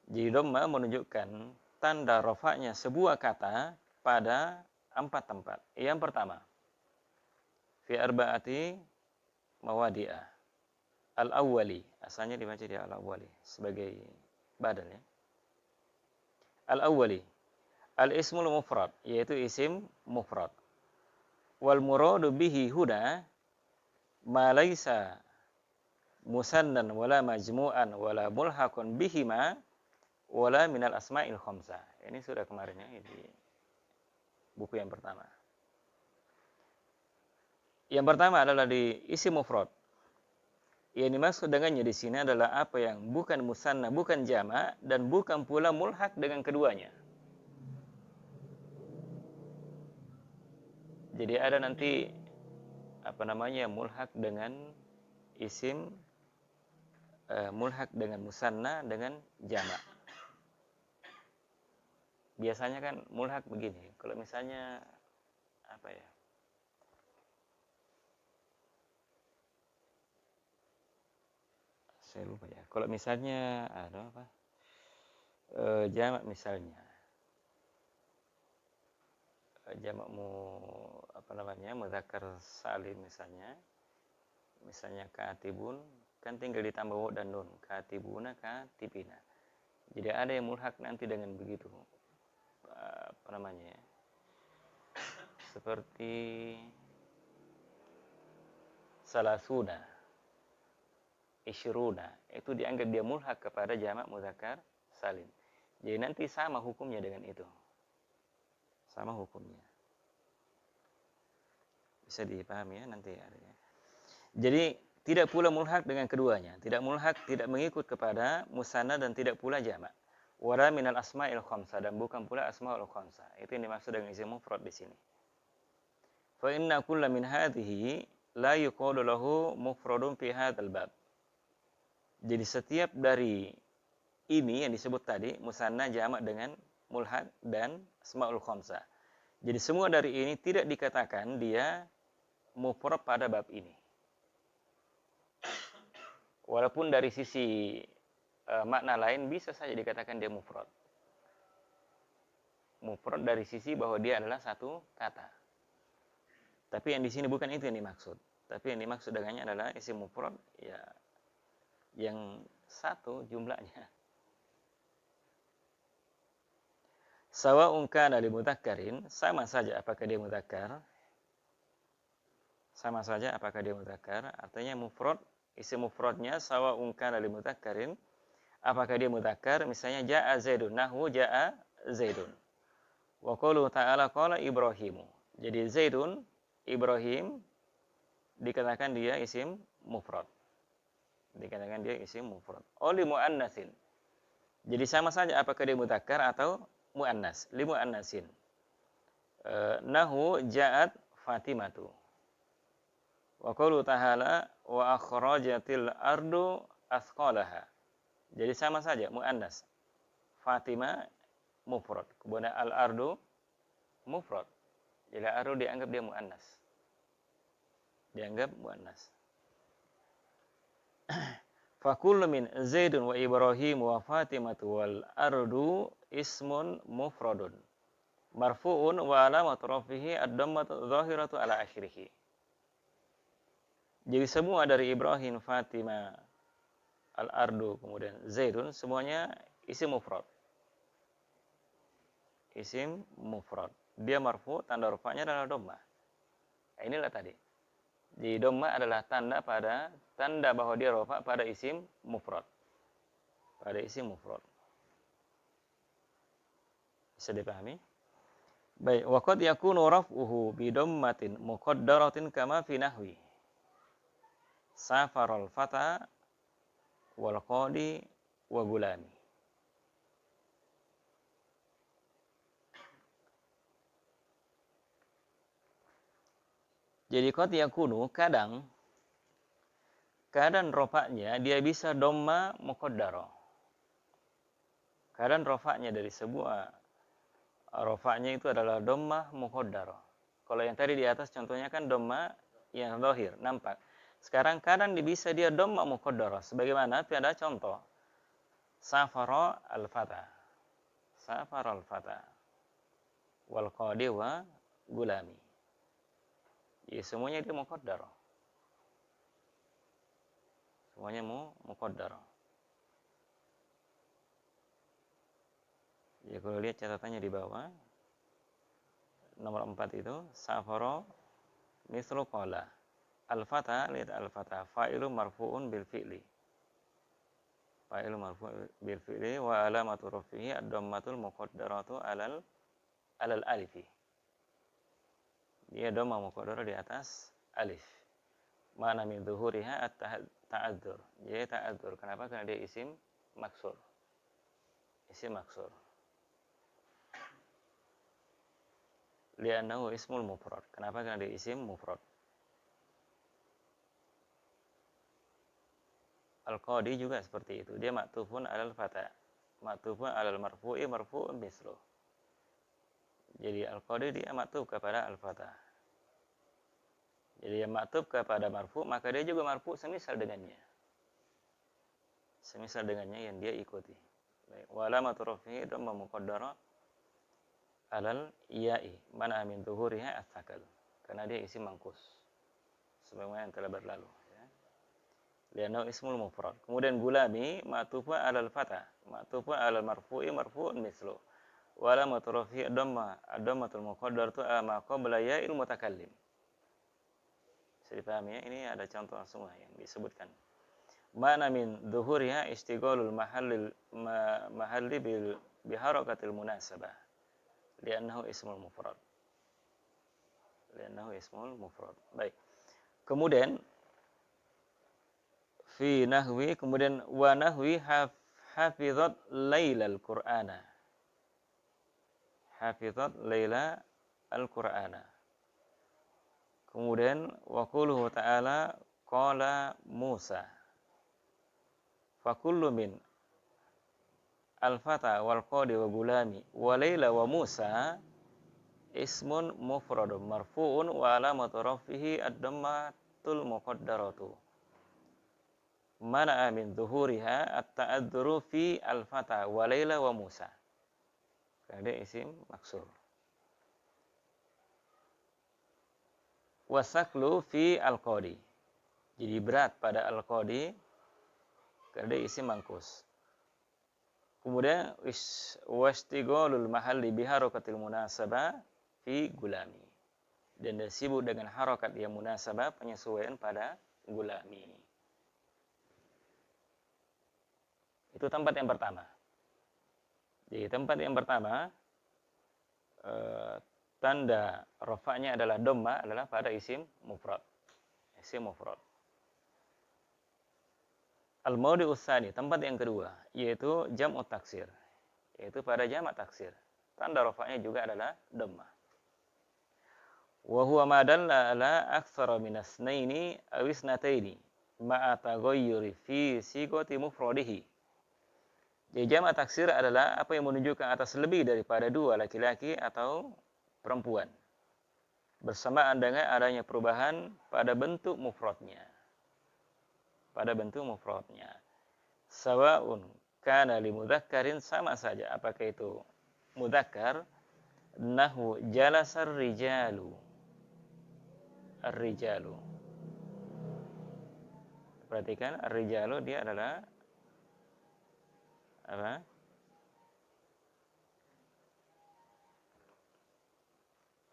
Jadi dhamma menunjukkan tanda rafa'nya sebuah kata pada 4 tempat. Yang pertama, fi arba'ati mawadi'ah. Al-awwali, asalnya dibaca dia al-awwali sebagai badal ya. Al-awwali, al-ismul mufrad, yaitu isim mufrad. Wal muradu bihi huda ma laisa musannan wala majmu'an wala mulhaqun bihima wala minal asma'il khamsah. Ini sudah kemarin ya di buku yang pertama. Yang pertama adalah di isim mufrad. Yang dimaksud dengannya di sini adalah apa yang bukan musanna, bukan jama', dan bukan pula mulhaq dengan keduanya. Jadi ada nanti mulhaq dengan isim, mulhaq dengan musanna dengan jama'. Biasanya kan mulhaq begini. Kalau misalnya saya lupa ya. Kalau misalnya jamak misalnya mudzakkar salim misalnya katibun, kan tinggal ditambah waw dan nun, katibuna, katibina. Jadi ada yang mulhaq nanti dengan begitu seperti salasuna, isyruna, itu dianggap dia mulhaq kepada jamak mudzakkar salim. Jadi nanti sama hukumnya dengan itu. Sama hukumnya. Bisa dipahami ya nanti adanya. Jadi tidak pula mulhaq dengan keduanya. Tidak mulhaq, tidak mengikut kepada musanna dan tidak pula jamak. Wala minal asma'il khamsah, dan bukan pula asma'ul khamsah. Itu yang dimaksud dengan isim mufrad di sini. Fa inna kulla min hadhihi la yuqalu lahu mufradun fi hadzal bab. Jadi setiap dari ini yang disebut tadi musanna, jamak dengan mulhaq dan asmaul khamsah. Jadi semua dari ini tidak dikatakan dia mufrad pada bab ini. Walaupun dari sisi makna lain bisa saja dikatakan dia mufrad. Mufrad dari sisi bahwa dia adalah satu kata. Tapi yang di sini bukan itu yang dimaksud. Tapi yang dimaksud dengannya adalah isim mufrad ya yang satu jumlahnya. Sawa'un kana li mudzakkarin, sama saja apakah dia mudzakkar. Sama saja apakah dia mudzakkar, artinya mufrad, isim mufradnya sawa'un kana li mudzakkarin, apakah dia mudzakkar, misalnya jaa Zaidun, nahwu jaa Zaidun. Wa qauluhu ta'ala qala Ibrahimu. Jadi Zaidun, Ibrahim dikatakan dia isim mufrad. Dikatakan dia isim mufrad. Li muannatsin. Jadi sama saja apakah dia mudzakkar atau muannas, li muannasin. Nahu ja'at Fatimatu. Wa qaulu ta'ala wa akhrajatil ardu athqalaha. Jadi sama saja muannas. Fatimah mufrad. Kemudian al-ardu mufrad. Jadi al-ardu dianggap dia muannas. Dianggap muannas. Fa kullu min Zaidun wa Ibrahim wa Fatimatu wal ardu ismun mufradun. Marfu'un wa alamatu rafihi ad-dhammatu dhahiratu ala akhirih. Jadi semua dari Ibrahim, Fatimah, al-ardu, kemudian Zaidun, semuanya isim mufrad. Isim mufrad. Dia marfu, tanda rafa'nya adalah dhammah. Nah, inilah tadi. Jadi dhammah adalah tanda bahwa dia rafa' pada isim mufrad. Pada isim mufrad. Bisa dipahami? Baik, wa qad yakunu raf'uhu bi dhammatin muqaddaratin kama fi nahwi safaral fata wal qadi wa gulami. Jadi qad yakunu kadang rofaknya dia bisa dhamma muqaddara. Kadang rofaknya dari sebuah rofaknya itu adalah dhamma muqaddara. Kalau yang tadi di atas contohnya kan dhamma yang zahir, nampak. Sekarang kadang bisa dia dhamma muqaddara. Sebagaimana ada contoh. Safara al-fata. Safara al-fata. Wal qadi wa gulami. Ya semuanya dia muqaddara. Semuanya muqaddara. Ya kalau lihat catatannya di bawah nomor 4 itu safara mislu qala. Al-fata, lihat al-fata, fa'ilu marfu'un bil fi'li. Fa'ilu marfu'un bil fi'li wa alamatu rafihi ad-dhammatul muqaddaratu alal alifi. Dia dhamma muqaddara di atas alif. Mana min dhuhuriha at-ta'adzur. Dia ta'adzur. Kenapa? Karena dia isim maksur. Isim maksur. Li'annahu ismul mufrad. Kenapa? Karena dia isim mufrad. Al-qadi juga seperti itu. Dia ma'tufun alal fata. Ma'tufun alal marfu'i marfu'un mislu. Jadi al-qadi dia ma'tuf kepada al-fata. Jadi yang ma'tuf kepada marfu' maka dia juga marfu' semisal dengannya. Semisal dengannya yang dia ikuti. Baik. Wa alamatu rafi'i dhamma muqaddara alal ya'i mana min dhuhuriha as-sakal. Karena dia isim mangkus. Sebagaimana yang telah berlalu. Lianau ismul mufrad. Kemudian gulami ma'tufun alal fata, ma'tufun alal marfu'i marfu'un mislu. Wala maturafi ad-dhammatul muqaddaratu ma qabla ya'il mutakallim. Bisa dipahami ya? Ini ada contoh semua yang disebutkan. Mana min dhuhuriha istighalul mahalli biharakatil munasabah li'annahu ismul mufrad. Li'annahu ismul mufrad. Baik. Kemudian fi nahwi, kemudian wa nahwi hafizat lailal qur'ana. Hafizat laila al-qur'ana. Kemudian wa quluhu ta'ala qala Musa. Fa kullu min al-fata wal qadi wa gulami wa laila wa Musa ismun mufradun marfu'un wa alamatu rafihi ad-dammatul muqaddaratu. Mana'a min dhuhuriha at-ta'adzuru fi al-fata wa laila wa Musa. Karena dia isim maksur. Wasaklu fi al-qadi. Jadi berat pada al-qadi karena dia isim mangkus. Kemudian wastighalul mahalli biharakatil munasabah fi gulami. Dan dia sibuk dengan harakat yang munasabah, penyesuaian pada gulami. Itu tempat yang pertama. Di tempat yang pertama, tanda rafa'nya adalah dhamma adalah pada isim mufrad. Isim mufrad. Al-mawdi'us tsani, tempat yang kedua, yaitu jam'ut taksir. Yaitu pada jamak taksir. Tanda rafa'nya juga adalah dhamma. Wa huwa ma dalla ala aktsara min asnaini aw isnataini ma'a taghayyuri fi sighati mufradihi. Jadi jamak taksir adalah apa yang menunjukkan atas lebih daripada dua laki-laki atau perempuan. Bersamaan dengan adanya perubahan pada bentuk mufradnya. Pada bentuk mufradnya. Sawa'un kana li mudzakkarin, sama saja apakah itu mudzakkar, nahu jalasar rijalu. Ar-rijalu. Perhatikan ar-rijalu dia adalah apa?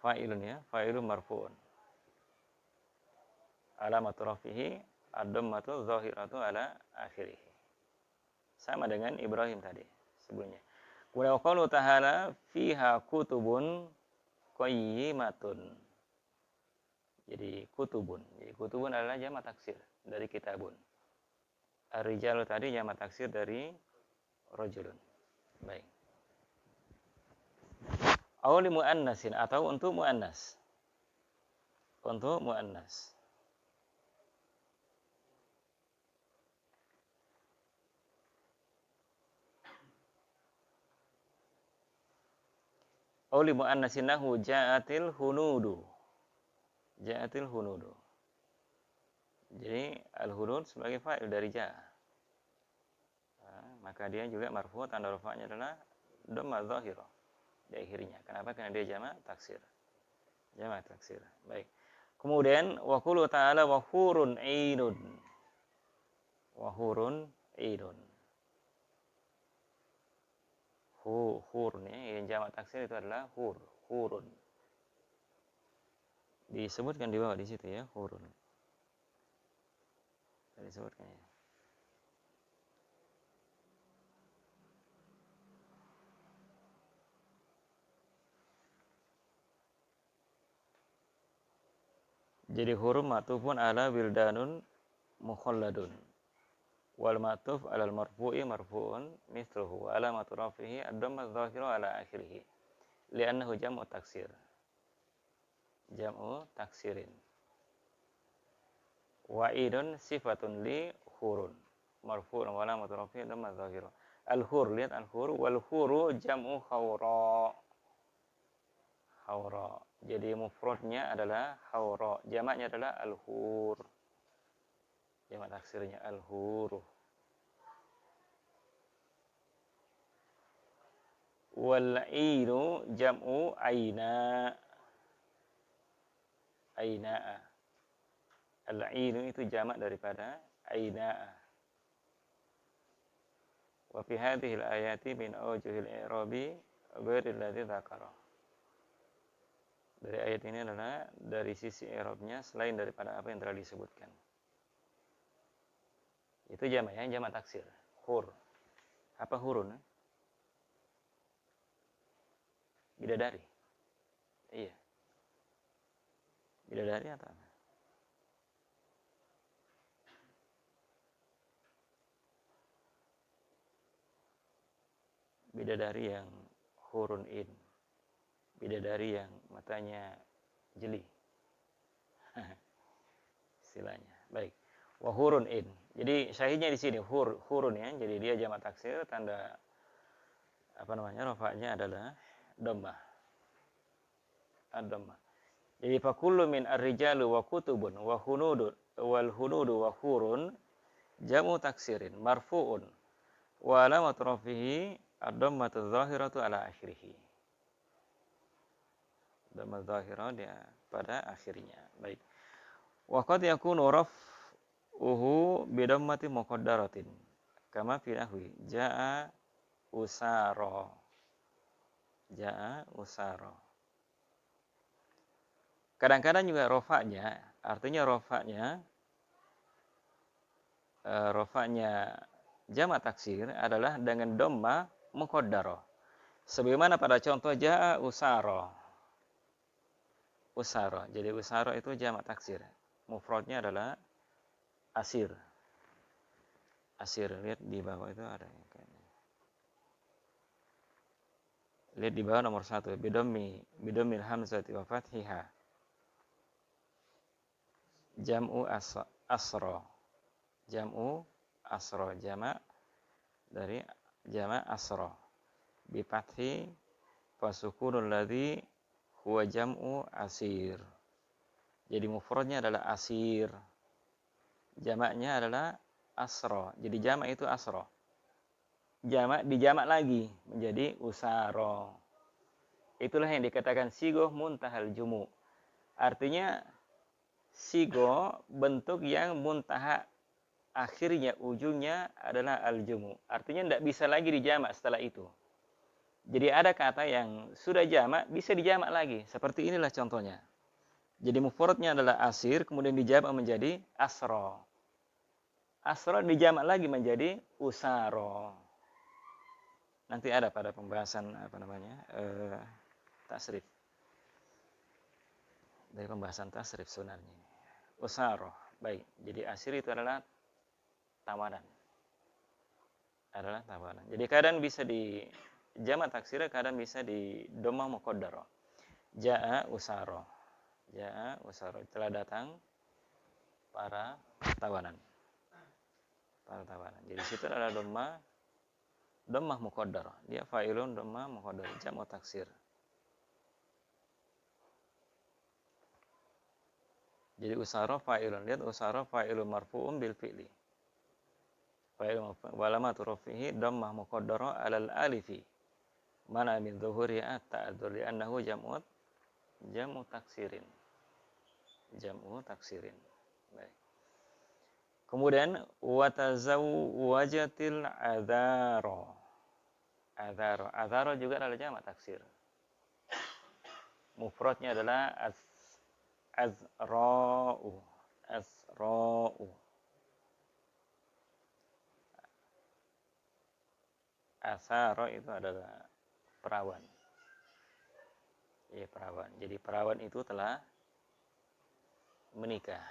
Fa'ilun ya, fa'ilun marfu'un. Alamatu rafihi ad-dhammatu zahiratu ala akhirih. Sama dengan Ibrahim tadi sebelumnya. Wa qalu ta'ala fiha kutubun qayyimatun. Jadi kutubun. Jadi kutubun adalah jamak taksir dari kitabun. Ar-rijalu tadi jamak taksir dari rajulun. Baik. Aw li muannasin, atau untuk muannas. Untuk muannas. Aw li muannasin nahu ja'atil hunudu. Ja'atil hunudu. Jadi al-hunud sebagai fa'il dari ja'a. Maka dia juga marfu', tanda rafa'nya adalah dhamma zahirah di akhirnya. Kenapa? Karena dia jamak taksir. Jamak taksir. Baik. Kemudian wa qulu ta'ala wa hurun 'ainun. Wa hurun 'ainun. Hurun ya, yang jamak taksir itu adalah hurun. Disebutkan di bawah di situ ya, hurun. Disebutkan ya. Jadi huruf ma'tufun ala wildanun mukhalladun. Wal ma'tuf alal marfu'i marfu'un mithluhu wa alamatu rafihi ad-dhamma adh-dhahiru ala akhirih. Li'annahu jam'u taksir. Jam'u taksirin. Wa'idun sifatun li hurun. Marfu'un wa alamatu rafihi ad-dhamma adh-dhahiru. Al-hur, lihat al-hur. Wal huru jam'u khawra. Khawra. Jadi mufradnya adalah khawra. Jamaknya adalah al-hur. Jamak taksirnya al-hur. Wal-'ainu jam'u aina. Aina'a. Al-'ainu itu jamak daripada aina'a. Wa fi hadhihi al-ayati min awjuhil i'rabi ghairil ladzi dzakara. Dari ayat ini adalah dari sisi i'rabnya selain daripada apa yang telah disebutkan. Itu jamak ya, jamak taksir. Hur. Apa hurun? Bidadari. Iya. Bidadari atau apa? Bidadari yang hurun in. Bidadari yang matanya jeli. Istilahnya. Baik. Wa hurun in. Jadi syahidnya di sini hurun ya. Jadi dia jamak taksir, tanda apa namanya? Rafa'nya adalah dhammah. Ad-dhammah. Jadi fa kullu min ar-rijalu wa kutubun wa hunudu wal hunudu wa hurun jamu taksirin marfu'un wa alamat rafihi ad-dhammatu dzahiratu ala akhirih. Dhammah dzahirah dia pada akhirnya. Baik. Wa qad yakunu raf'uhu bi dhammati muqaddaratin kama fi nahwi jaa usara. Jaa usara. Kadang-kadang juga rofaknya, artinya rofaknya jamak taksir adalah dengan dhamma muqaddarah. Sebagaimana pada contoh jaa usara. Usara. Jadi usara itu jamak taksir. Mufradnya adalah asir. Asir. Lihat di bawah itu ada yang kayaknya. Lihat di bawah nomor 1. Bidammil hamzati wa fathiha. Jam'u asra. Jam'u asra. Jamak dari jamak asra. Bipathi fasukunul ladzi huwa jam'u asir. Jadi mufradnya adalah asir. Jamaknya adalah asra. Jadi jamak itu asra. Jamak dijamak lagi menjadi usara. Itulah yang dikatakan sigoh muntahal jumu. Artinya sigo bentuk yang muntaha akhirnya ujungnya adalah al-jumu. Artinya tidak bisa lagi dijamak setelah itu. Jadi ada kata yang sudah jamak bisa dijamak lagi. Seperti inilah contohnya. Jadi mufradnya adalah asir kemudian dijamak menjadi asra. Asra dijamak lagi menjadi usara. Nanti ada pada pembahasan tasrif. Dari pembahasan tasrif sunarnya. Usara. Baik. Jadi asir itu adalah tawanan. Adalah tawanan. Jadi kadang bisa di jamak taksir, kadang bisa di dhammah muqaddarah. Jaa usara. Jaa usara. Telah datang para tawanan. Para tawanan. Jadi situ adalah dhammah muqaddarah. Dia fa'ilun dhammah muqaddarah. Jamak taksir. Jadi usara fa'ilun. Lihat usara fa'ilun marfu'un bil fi'li. Fa'ilun walamatu rafihi dhammah muqaddarah alal alifi. Mana min dhuhuri at-ta'adzur li'annahu jam'u taksirin. Jam'u taksirin. Baik. Kemudian watazawwajatil adzara. Adzara. Adzara juga adalah jamak taksir. Mufradnya adalah azra'u. Azra'u. Asara itu adalah perawan. Ya, perawan. Jadi perawan itu telah menikah.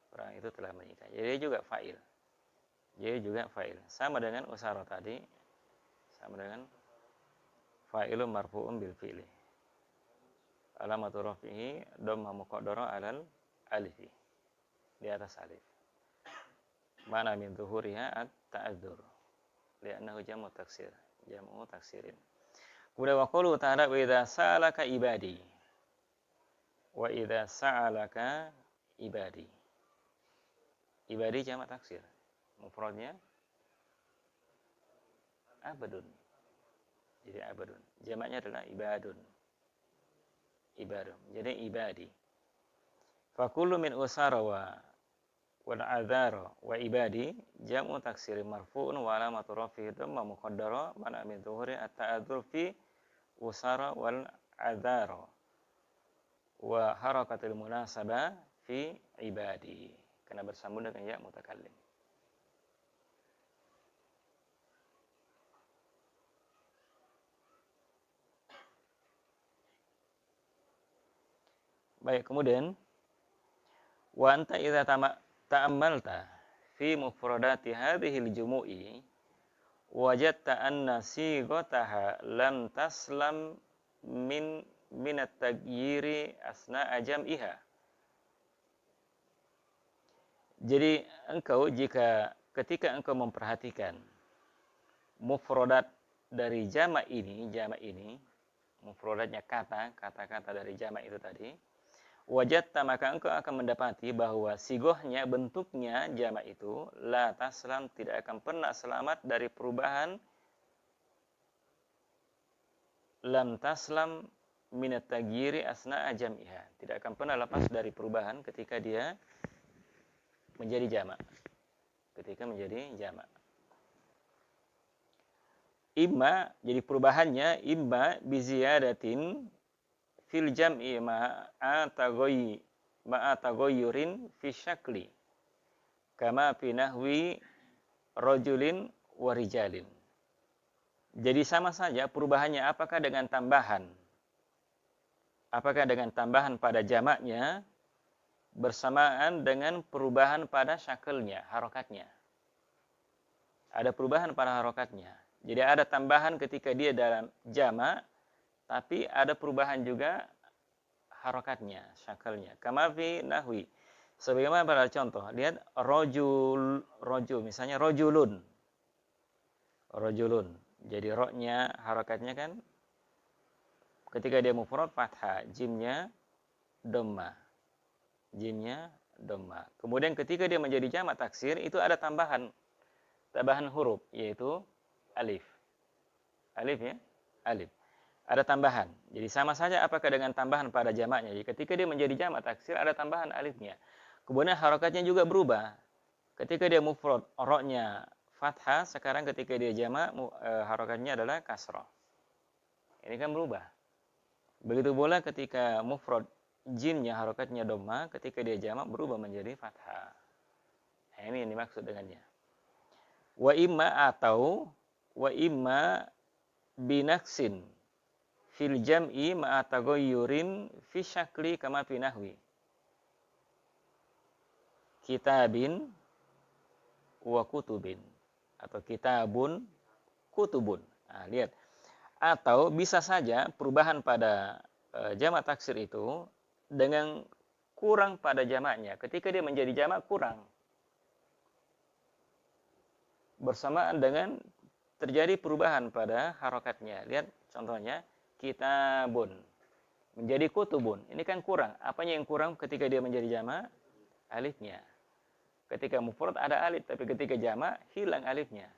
Perawan itu telah menikah. Jadi dia juga fa'il. Dia juga fa'il. Sama dengan usara tadi. Sama dengan fa'ilun marfu'un bil fi'li. Alamatu rafihi dhammah muqaddarah alal alifi. Di atas alif. Mana min zuhuriha at-ta'adzur. Li'annahu jam'u taksir. Jam'u taksirin. Kemudian wa qulu ta'ala wa idza sa'alaka ibadi. Wa idza sa'alaka ibadi. Ibadi jamak taksir. Mufradnya abadun. Jadi abadun. Jamaknya adalah ibadun. Ibadun. Jadi ibadi. Fa kullu min usara wal adzara wa ibadi jam'u taksir marfu'un wa alamatu rafihi dhammah muqaddara mana min dhuhuri at-ta'adzur fi usara wal adzara wa harakatul munasabah fi ibadi. Karena bersambung dengan ya mutakallim. Baik, kemudian wa anta idza ta'ammalta fi mufradati hadhihi al-jumu'i wajadta anna sighataha lam taslam min at-taghyiri asna'a jam'iha. Jadi engkau ketika engkau memperhatikan mufradat dari jamak ini, mufradatnya kata-kata dari jamak itu tadi, wajadta maka engkau akan mendapati bahwa sigohnya, bentuknya jamak itu la taslam, tidak akan pernah selamat dari perubahan lam taslam minat taghyiri asna'a jam'iha, tidak akan pernah lepas dari perubahan ketika dia menjadi jamak. Imma, jadi perubahannya imma biziyadatin fil jam'i ma'a taghayyurin fi syakli kama fi nahwi rajulin wa rijalin. Jadi sama saja perubahannya apakah dengan tambahan pada jamaknya bersamaan dengan perubahan pada syakelnya, harokatnya. Ada perubahan pada harokatnya. Jadi ada tambahan ketika dia dalam jamak, tapi ada perubahan juga harokatnya, syakelnya. Kama fi nahwi. Sebagaimana pada contoh, lihat rojul, misalnya rojulun. Jadi roknya, harokatnya kan ketika dia mufrad fathah, jimnya dhamma. Kemudian ketika dia menjadi jamak taksir, itu ada tambahan huruf, yaitu alif. Alif. Ada tambahan. Jadi sama saja apakah dengan tambahan pada jamaknya. Jadi ketika dia menjadi jamak taksir, ada tambahan alifnya. Kemudian harokatnya juga berubah. Ketika dia mufrad, roknya fathah, sekarang ketika dia jamak, harokatnya adalah kasrah. Ini kan berubah. Begitu pula ketika mufrad, jimnya harokatnya dhamma, ketika dia jamak berubah menjadi fathah. Nah, ini yang dimaksud dengannya. Wa imma binaksin fil jam'i ma'a taghayyurin fi syakli kama fi nahwi kitabin wa kutubin, atau kitabun kutubun. Nah, lihat. Atau bisa saja perubahan pada jamak taksir itu dengan kurang pada jamaknya. Ketika dia menjadi jamak, kurang. Bersamaan dengan terjadi perubahan pada harokatnya. Lihat contohnya, kitabun menjadi kutubun. Ini kan kurang. Apanya yang kurang ketika dia menjadi jamak? Alifnya. Ketika mufrad ada alif, tapi ketika jamak hilang alifnya.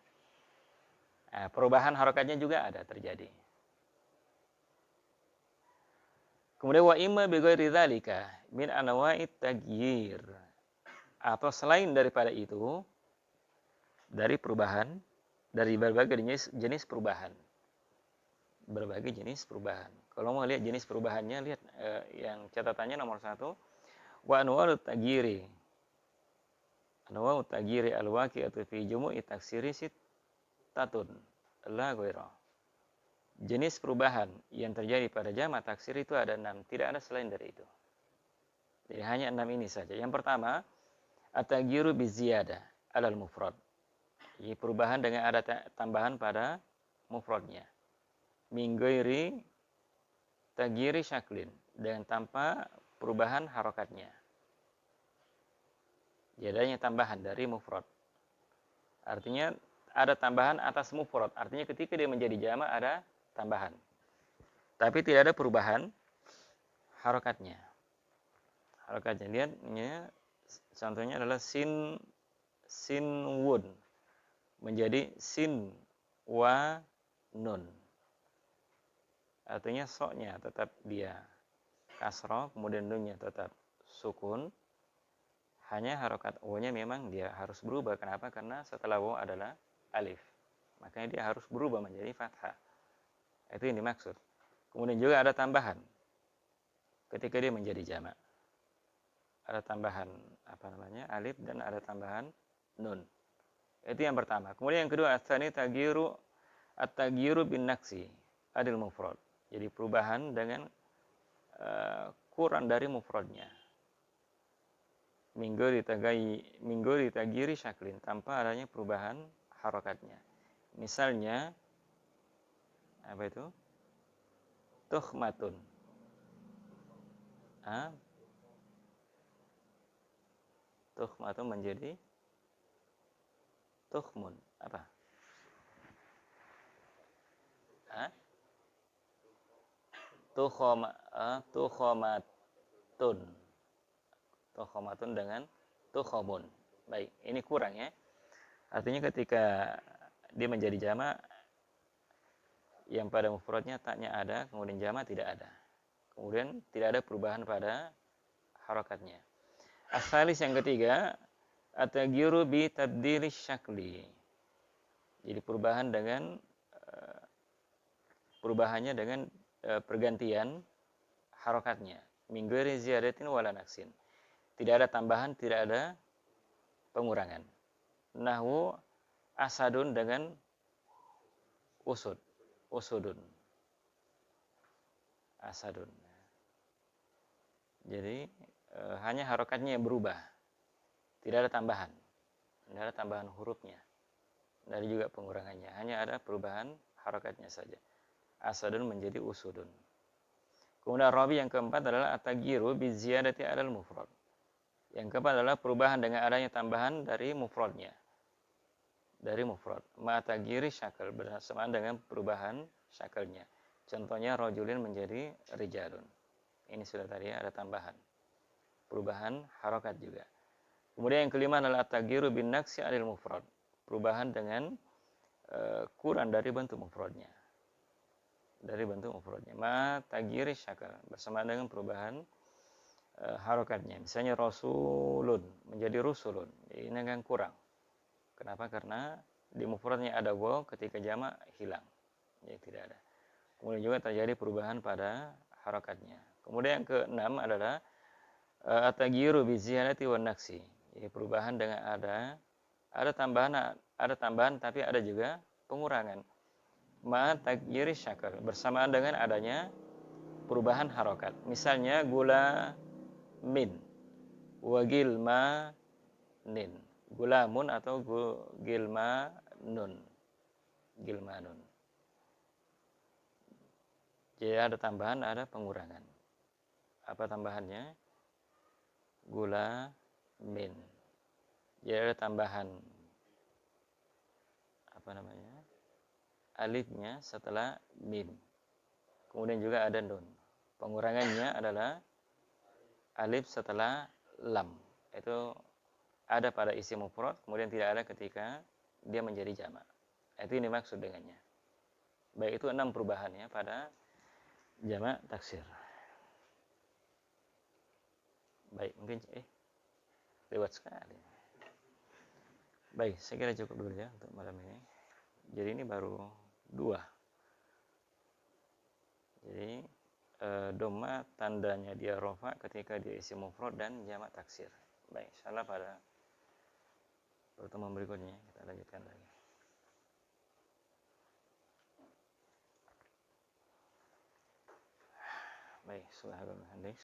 Nah, perubahan harokatnya juga ada terjadi. Kemudian wa imma bi ghairi dzalika min anwa'it taghyir, atau selain daripada itu dari perubahan, dari berbagai jenis perubahan. Kalau mau lihat jenis perubahannya, lihat yang catatannya nomor 1, wa anwa'ut taghyiri al-waqi'atu fi jumu'i taksiri tatun la ghaira. Jenis perubahan yang terjadi pada jamak taksir itu ada 6, tidak ada selain dari itu. Jadi hanya 6 ini saja. Yang pertama, at-taghyiru biziyadah alal mufrad. Ini perubahan dengan ada tambahan pada mufradnya. Min ghairi taghyiri syaklin, dengan tanpa perubahan harokatnya. Jadi adanya tambahan dari mufrad. Artinya ada tambahan atas mufrad. Artinya ketika dia menjadi jamak ada tambahan. Tapi tidak ada perubahan harokatnya. Lihat, contohnya adalah sinwun menjadi sin wa nun. Artinya soknya tetap dia kasroh, kemudian nunnya tetap sukun. Hanya harokat o-nya memang dia harus berubah. Kenapa? Karena setelah o adalah alif. Makanya dia harus berubah menjadi fathah. Itu yang dimaksud. Kemudian juga ada tambahan ketika dia menjadi jamak. Ada tambahan alif, dan ada tambahan nun. Itu yang pertama. Kemudian yang kedua, at-tsani at-taghyiru bin naksi adil mufrad. Jadi perubahan dengan kurang dari mufradnya. Minggu ditagiri syaklin, tanpa adanya perubahan harokatnya. Misalnya apa itu? Tuhmatun. Tuhmatun menjadi tuhmun. Apa? Tukhomatun. Tukhomatun dengan tukhomun. Baik, ini kurang ya. Artinya ketika dia menjadi jamak, yang pada mufradnya taknya ada, kemudian jamak tidak ada. Kemudian tidak ada perubahan pada harokatnya. Asalis yang ketiga, at-taghyiru bi tabdili syakli. Jadi perubahannya dengan pergantian harokatnya. Min ghairi ziyadatin wala naqsin. Tidak ada tambahan, tidak ada pengurangan. Nahwu asadun dengan usudun. Asadun. Jadi hanya harokatnya yang berubah. Tidak ada tambahan. Tidak ada tambahan hurufnya. Tidak ada juga pengurangannya. Hanya ada perubahan harokatnya saja. Asadun menjadi usudun. Kemudian rawi yang keempat adalah at-taghyiru bi ziyadati 'alal mufrad. Yang keempat adalah perubahan dengan adanya tambahan dari mufradnya. Dari mufrad. Ma taghyiri syakal, bersamaan dengan perubahan syakalnya. Contohnya rajulin menjadi rijalun. Ini sudah tadi ada tambahan. Perubahan harokat juga. Kemudian yang kelima adalah at-taghyiru bin naqsi 'alal mufrad. Perubahan dengan kurang dari bentuk mufradnya. Dari bentuk mufradnya. Ma taghyiri syakal, bersamaan dengan perubahan harokatnya. Misalnya rasulun menjadi rusulun. Ini kan kurang. Kenapa? Karena di mufradnya ada waw, ketika jamak hilang. Jadi tidak ada. Kemudian juga terjadi perubahan pada harokatnya. Kemudian yang keenam adalah at-taghyiru bi ziyadati wan naqsi. Jadi perubahan dengan ada tambahan tapi ada juga pengurangan. Ma taghyiri syakal, bersamaan dengan adanya perubahan harokat. Misalnya gula min wagilma nin, gulamun atau gilmanun. Jadi ada tambahan, ada pengurangan. Apa tambahannya? Gula min. Jadi ada tambahan alifnya setelah mim. Kemudian juga ada nun. Pengurangannya adalah alif setelah lam. Itu ada pada isim mufrad, kemudian tidak ada ketika dia menjadi jamak. Itu ini maksud dengannya. Baik, itu 6 perubahannya pada jamak taksir. Baik, mungkin lewat sekali. Baik, saya kira cukup dulu ya untuk malam ini. Jadi ini baru 2. Jadi dhamma tandanya dia rofa ketika dia isim mufrad dan jamak taksir. Baik, insyaallah pada pertemuan berikutnya kita lanjutkan lagi. Baik, subhanallah.